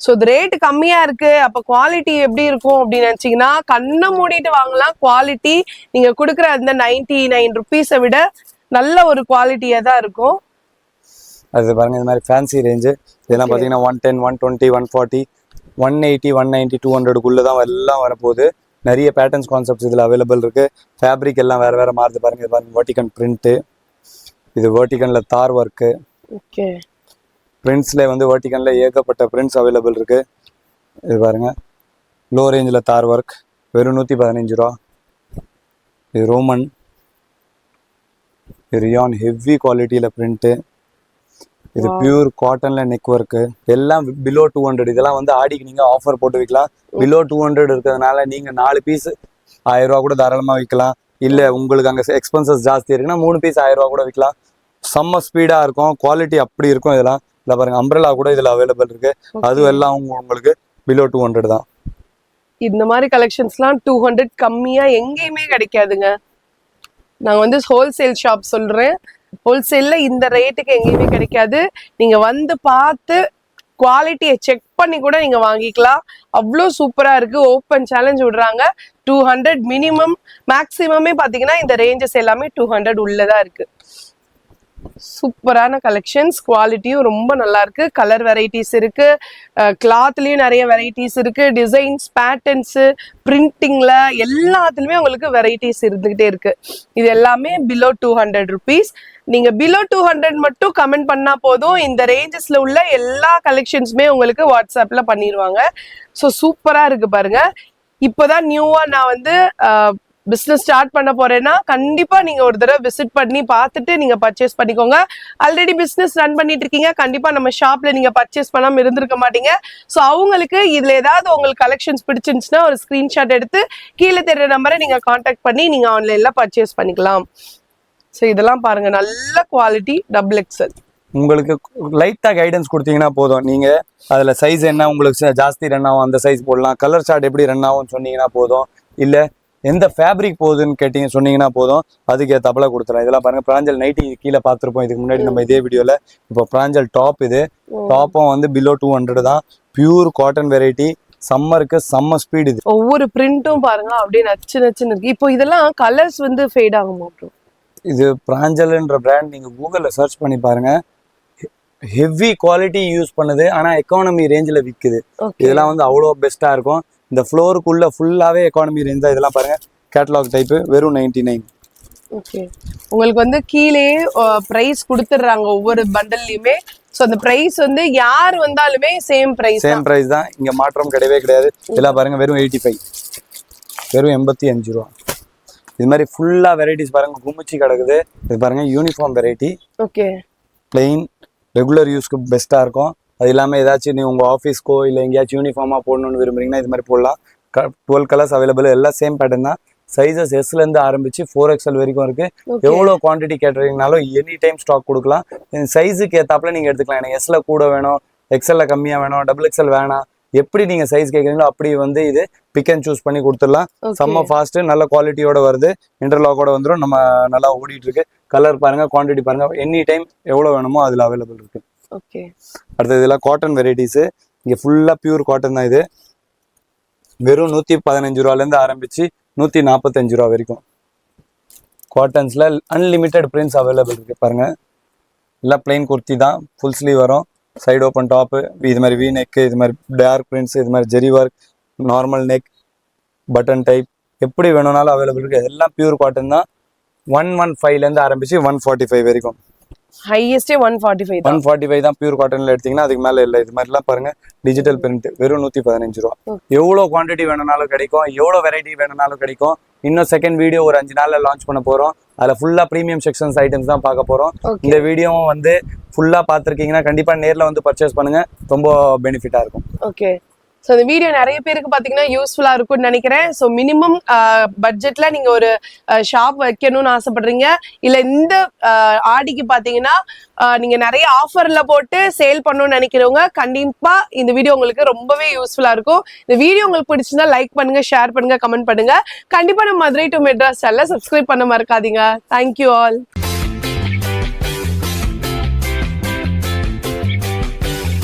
ஸோ இது ரேட் கம்மியா இருக்கு, அப்ப குவாலிட்டி எப்படி இருக்கும் அப்படின்னு நினைச்சீங்கன்னா கண்ணை மூடிட்டு வாங்கலாம். குவாலிட்டி நீங்க கொடுக்குற அந்த 99 ருபீஸை விட நல்ல ஒரு குவாலிட்டியா தான் இருக்கும். அது பாருங்க, இந்த மாதிரி ஃபேன்சி ரேஞ்சு இதெல்லாம் பார்த்தீங்கன்னா 110, 120, 140, 180, 190, 200க்குள்ள தான் எல்லாம் வரப்போகுது. நிறைய பேட்டர்ன்ஸ் கான்செப்ட்ஸ் இதில் அவைலபிள் இருக்கு. ஃபேப்ரிக் எல்லாம் வேற மாறுது பாருங்க. இது பாருங்க, வேர்ட்டிகன் பிரிண்ட்டு, இது வேர்ட்டிகன்ல தார் ஒர்க்கு. ஓகே, பிரிண்ட்ஸ்ல வேர்ட்டிகன்ல ஏகப்பட்ட பிரிண்ட்ஸ் அவைலபிள் இருக்கு. இது பாருங்க, லோ ரேஞ்சில் தார் ஒர்க் வெறும் 115 ரூபா. இது ரோமன், இது ரியான் ஹெவி குவாலிட்டியில் பிரிண்ட்டு. இது பியூர் காட்டன்ல நெக் ஒர்க்கு. எல்லாம் பிலோ 200. இதெல்லாம் ஆடிக்கு நீங்க ஆஃபர் போட்டு விற்கலாம். பிலோ 200 இருக்கிறதுனால நீங்க 4 பீஸ் 1000 ரூபா கூட தாராளமா விற்கலாம். இல்ல உங்களுக்கு அங்க எக்ஸ்பென்சஸ் ஜாஸ்தி இருக்குன்னா 3 பீஸ் 1000 ரூபா கூட விற்கலாம். செம்ம ஸ்பீடா இருக்கும், குவாலிட்டி அப்படி இருக்கும். இதெல்லாம் இல்ல பாருங்க அம்ப்ரெல்லா கூட இதுல அவைலபிள் இருக்கு. அது எல்லாம் உங்களுக்கு பிலோ 200 தான். இந்த மாதிரி கலெக்ஷன்ஸ்லாம் 200 கம்மியா எங்கேயுமே கிடைக்காதுங்க. நாங்க வந்து ஹோல்சேல் ஷாப் சொல்றேன். ஹோல்சேல்ல இந்த ரேட்டுக்கு எங்கேயுமே கிடைக்காது. நீங்க வந்து பார்த்து குவாலிட்டியை செக் பண்ணி கூட நீங்க வாங்கிக்கலாம். அவ்வளோ சூப்பரா இருக்கு. ஓப்பன் சேலஞ்ச் விடுறாங்க. 200 மினிமம், மேக்ஸிமமே பாத்தீங்கன்னா இந்த ரேஞ்சஸ் எல்லாமே 200 உள்ளதா இருக்கு. சூப்பரான கலெக்ஷன்ஸ், குவாலிட்டியும் ரொம்ப நல்லா இருக்கு. கலர் வெரைட்டிஸ் இருக்கு, கிளாத்லயும் நிறைய வெரைட்டிஸ் இருக்கு, டிசைன்ஸ், பேட்டர்ன்ஸ், பிரிண்டிங்ல எல்லாத்துலயுமே உங்களுக்கு வெரைட்டிஸ் இருந்துகிட்டே இருக்கு. இது எல்லாமே பிலோ 200 ருபீஸ். நீங்க பிலோ 200 மட்டும் கமெண்ட் பண்ணா போதும், இந்த ரேஞ்சஸ்ல உள்ள எல்லா கலெக்ஷன்ஸுமே உங்களுக்கு வாட்ஸ்அப்ல பண்ணிடுவாங்க. ஸோ சூப்பரா இருக்கு பாருங்க. இப்போதான் நியூவா நான் வந்து பிசினஸ் ஸ்டார்ட் பண்ண போறேன்னா கண்டிப்பா நீங்க ஒரு தடவை விசிட் பண்ணி பார்த்துட்டு நீங்க பர்ச்சேஸ் பண்ணிக்கோங்க. ஆல்ரெடி பிசினஸ் ரன் பண்ணிட்டு இருக்கீங்க, கண்டிப்பா நம்ம ஷாப்ல நீங்க பர்ச்சேஸ் பண்ணாம இருந்திருக்க மாட்டீங்க. ஸோ அவங்களுக்கு இதுல ஏதாவது உங்களுக்கு கலெக்ஷன்ஸ் பிடிச்சிருந்துச்சுன்னா ஒரு ஸ்கிரீன்ஷாட் எடுத்து கீழே தெரியுற நம்பரை நீங்க கான்டாக்ட் பண்ணி நீங்க ஆன்லைன்ல பர்ச்சேஸ் பண்ணிக்கலாம். ஸோ இதெல்லாம் பாருங்க, நல்ல குவாலிட்டி, டபுள் எக்ஸல். உங்களுக்கு லைட்டா கைடன்ஸ் கொடுத்தீங்கன்னா போதும். நீங்க அதுல சைஸ் என்ன உங்களுக்கு ஜாஸ்தி ரன் ஆகும் அந்த சைஸ் போடலாம். கலர் சார்ட் எப்படி ரன் ஆகும்னு சொன்னீங்கன்னா போதும். இல்ல எந்த ஃபேப்ரிக் போகுதுன்னு கேட்டீங்க சொன்னீங்கன்னா போதும், அதுக்கு ஏத்தாப்புல கொடுத்துறேன். இதெல்லாம் பாருங்க, பிராஞ்சல் நைட்டி கீழே பார்த்துருப்போம் இதுக்கு முன்னாடி நம்ம இதே வீடியோல. இப்போ பிராஞ்சல் டாப், இது டாப்பும் வந்து பிலோ 200 தான். பியூர் காட்டன் வெரைட்டி, சம்மருக்கு செம்ம ஸ்பீட். இது ஒவ்வொரு பிரிண்டும் பாருங்க அப்படியே நச்சு நச்சுன்னு இருக்கு. இப்போ இதெல்லாம் கலர்ஸ் வந்து ஃபேட் ஆகுமா ப்ரோ? இது பிராஞ்சல்ன்ற பிராண்ட் நீங்க கூகுள்ல சர்ச் பண்ணி பாருங்க. ஹெவி குவாலிட்டி யூஸ் பண்ணுது, ஆனா எக்கானமி ரேஞ்சில் விற்குது. இதெல்லாம் வந்து அவ்வளோ பெஸ்டா இருக்கும். இந்த ஃப்ளோருக்குள்ள ஃபுல்லாவே எக்கானமி ரேஞ்ச் தான். இதெல்லாம் பாருங்க, கேட்டலாக் டைப், வெறும் 99. ஓகே, உங்களுக்கு வந்து கீழே பிரைஸ் கொடுத்துடுறாங்க ஒவ்வொரு பண்டல்லையுமே. ஸோ அந்த பிரைஸ் வந்து யார் வந்தாலுமே சேம் பிரைஸ் தான். இங்க மாற்றம் கிடையவே கிடையாது. இதெல்லாம் பாருங்க, வெறும் 85, வெறும் 85 ரூபா. இது மாதிரி ஃபுல்லா வெரைட்டிஸ் பாருங்க, குமிச்சி கிடக்குது. இது பாருங்க, uniform variety. Okay, plain regular யூஸ்க்கு பெஸ்டா இருக்கும். அது இல்லாமல் ஏதாச்சும் நீ உங்கள் ஆஃபீஸ்க்கோ இல்லை எங்கேயாச்சும் யூனிஃபார்மாக போடணும்னு விரும்புறீங்கன்னா இது மாதிரி போடலாம். 12 கலர்ஸ் அவைலபிள், எல்லாம் சேம் பேட்டர்ன் தான். சைஸஸ் எஸ்லேருந்து ஆரம்பிச்சு 4XL வரைக்கும் இருக்கு. எவ்வளோ குவான்டிட்டி கேட்டீங்கனாலும் எனி டைம் ஸ்டாக் கொடுக்கலாம். சைஸுக்கு ஏற்றாப்புல நீங்கள் எடுத்துக்கலாம். எனக்கு எஸ்ல கூட வேணும், எக்ஸல்ல கம்மியாக வேணும், XXL வேணாம், எப்படி நீங்கள் சைஸ் கேட்குறீங்களோ அப்படி வந்து இது பிக் அண்ட் சூஸ் பண்ணி கொடுத்துடலாம். செம்ம ஃபாஸ்ட், நல்ல குவாலிட்டியோட வருது. இன்டர்லாக்கோட வந்துடும். நம்ம நல்லா ஓடிட்டு இருக்கு. கலர் பாருங்க, குவான்டிட்டி பாருங்க, எனி டைம் எவ்வளோ வேணுமோ அதில் அவைலபிள் இருக்கு. ஓகே, அடுத்தது இதெல்லாம் காட்டன் வெரைட்டிஸ். இங்கே ஃபுல்லாக பியூர் காட்டன் தான். இது வெறும் 115 ரூபாலேருந்து ஆரம்பிச்சு 145 ரூபா வரைக்கும். காட்டன்ஸ்ல அன்லிமிட்டெட் பிரிண்ட்ஸ் அவைலபிள் இருக்கு. பாருங்க, எல்லாம் பிளைன் குர்த்தி தான், ஃபுல் ஸ்லீவ் வரும், சைடு ஓப்பன் டாப்பு, இது மாதிரி வி நெக், இது மாதிரி டார்க் பிரிண்ட்ஸ், இது மாதிரி zari work, normal neck, button type, எப்படி வேணும்னாலும் அவைலபிள் இருக்கு. எல்லாம் பியூர் காட்டன் தான். 115லேருந்து ஆரம்பிச்சு 145 வரைக்கும். ஹையஸ்டே 145 தான் பியூர் காட்டன்ல எடுத்தீங்கன்னா அதுக்கு மேல இல்லை. இது மாதிரிலாம் பாருங்க, டிஜிட்டல் பிரிண்ட், வெறும் 115 ரூபா. எவ்வளோ குவான்டிட்டி வேணும்னாலும் கிடைக்கும், எவ்வளோ வெரைட்டி வேணும்னாலும் கிடைக்கும். இன்னும் செகண்ட் வீடியோ ஒரு 5 நாள்ல லான்ச் பண்ண போறோம். அதுல ஃபுல்லா ப்ரீமியம் செக்ஷன்ஸ் ஐட்டம்ஸ் தான் பார்க்க போறோம். இந்த வீடியோவும் வந்து ஃபுல்லா பார்த்துருக்கீங்கன்னா கண்டிப்பா நேர்ல வந்து பர்ச்சேஸ் பண்ணுங்க, ரொம்ப பெனிஃபிட்டா இருக்கும். ஓகே, ஸோ இந்த வீடியோ நிறைய பேருக்கு பார்த்தீங்கன்னா யூஸ்ஃபுல்லா இருக்கும்னு நினைக்கிறேன். ஸோ மினிமம் பட்ஜெட்ல நீங்க ஒரு ஷாப் வைக்கணும்னு ஆசைப்படுறீங்க, இல்ல இந்த ஆடிக்கு பார்த்தீங்கன்னா நீங்க நிறைய ஆஃபர்ல போட்டு சேல் பண்ணணும்னு நினைக்கிறவங்க கண்டிப்பா இந்த வீடியோ உங்களுக்கு ரொம்பவே யூஸ்ஃபுல்லா இருக்கும். இந்த வீடியோ உங்களுக்கு பிடிச்சிருந்தா லைக் பண்ணுங்க, ஷேர் பண்ணுங்க, கமெண்ட் பண்ணுங்க. கண்டிப்பா நம்ம மதுரை டு மெட்ராஸ் சேனலை சப்ஸ்கிரைப் பண்ண மறக்காதீங்க. Thank you all.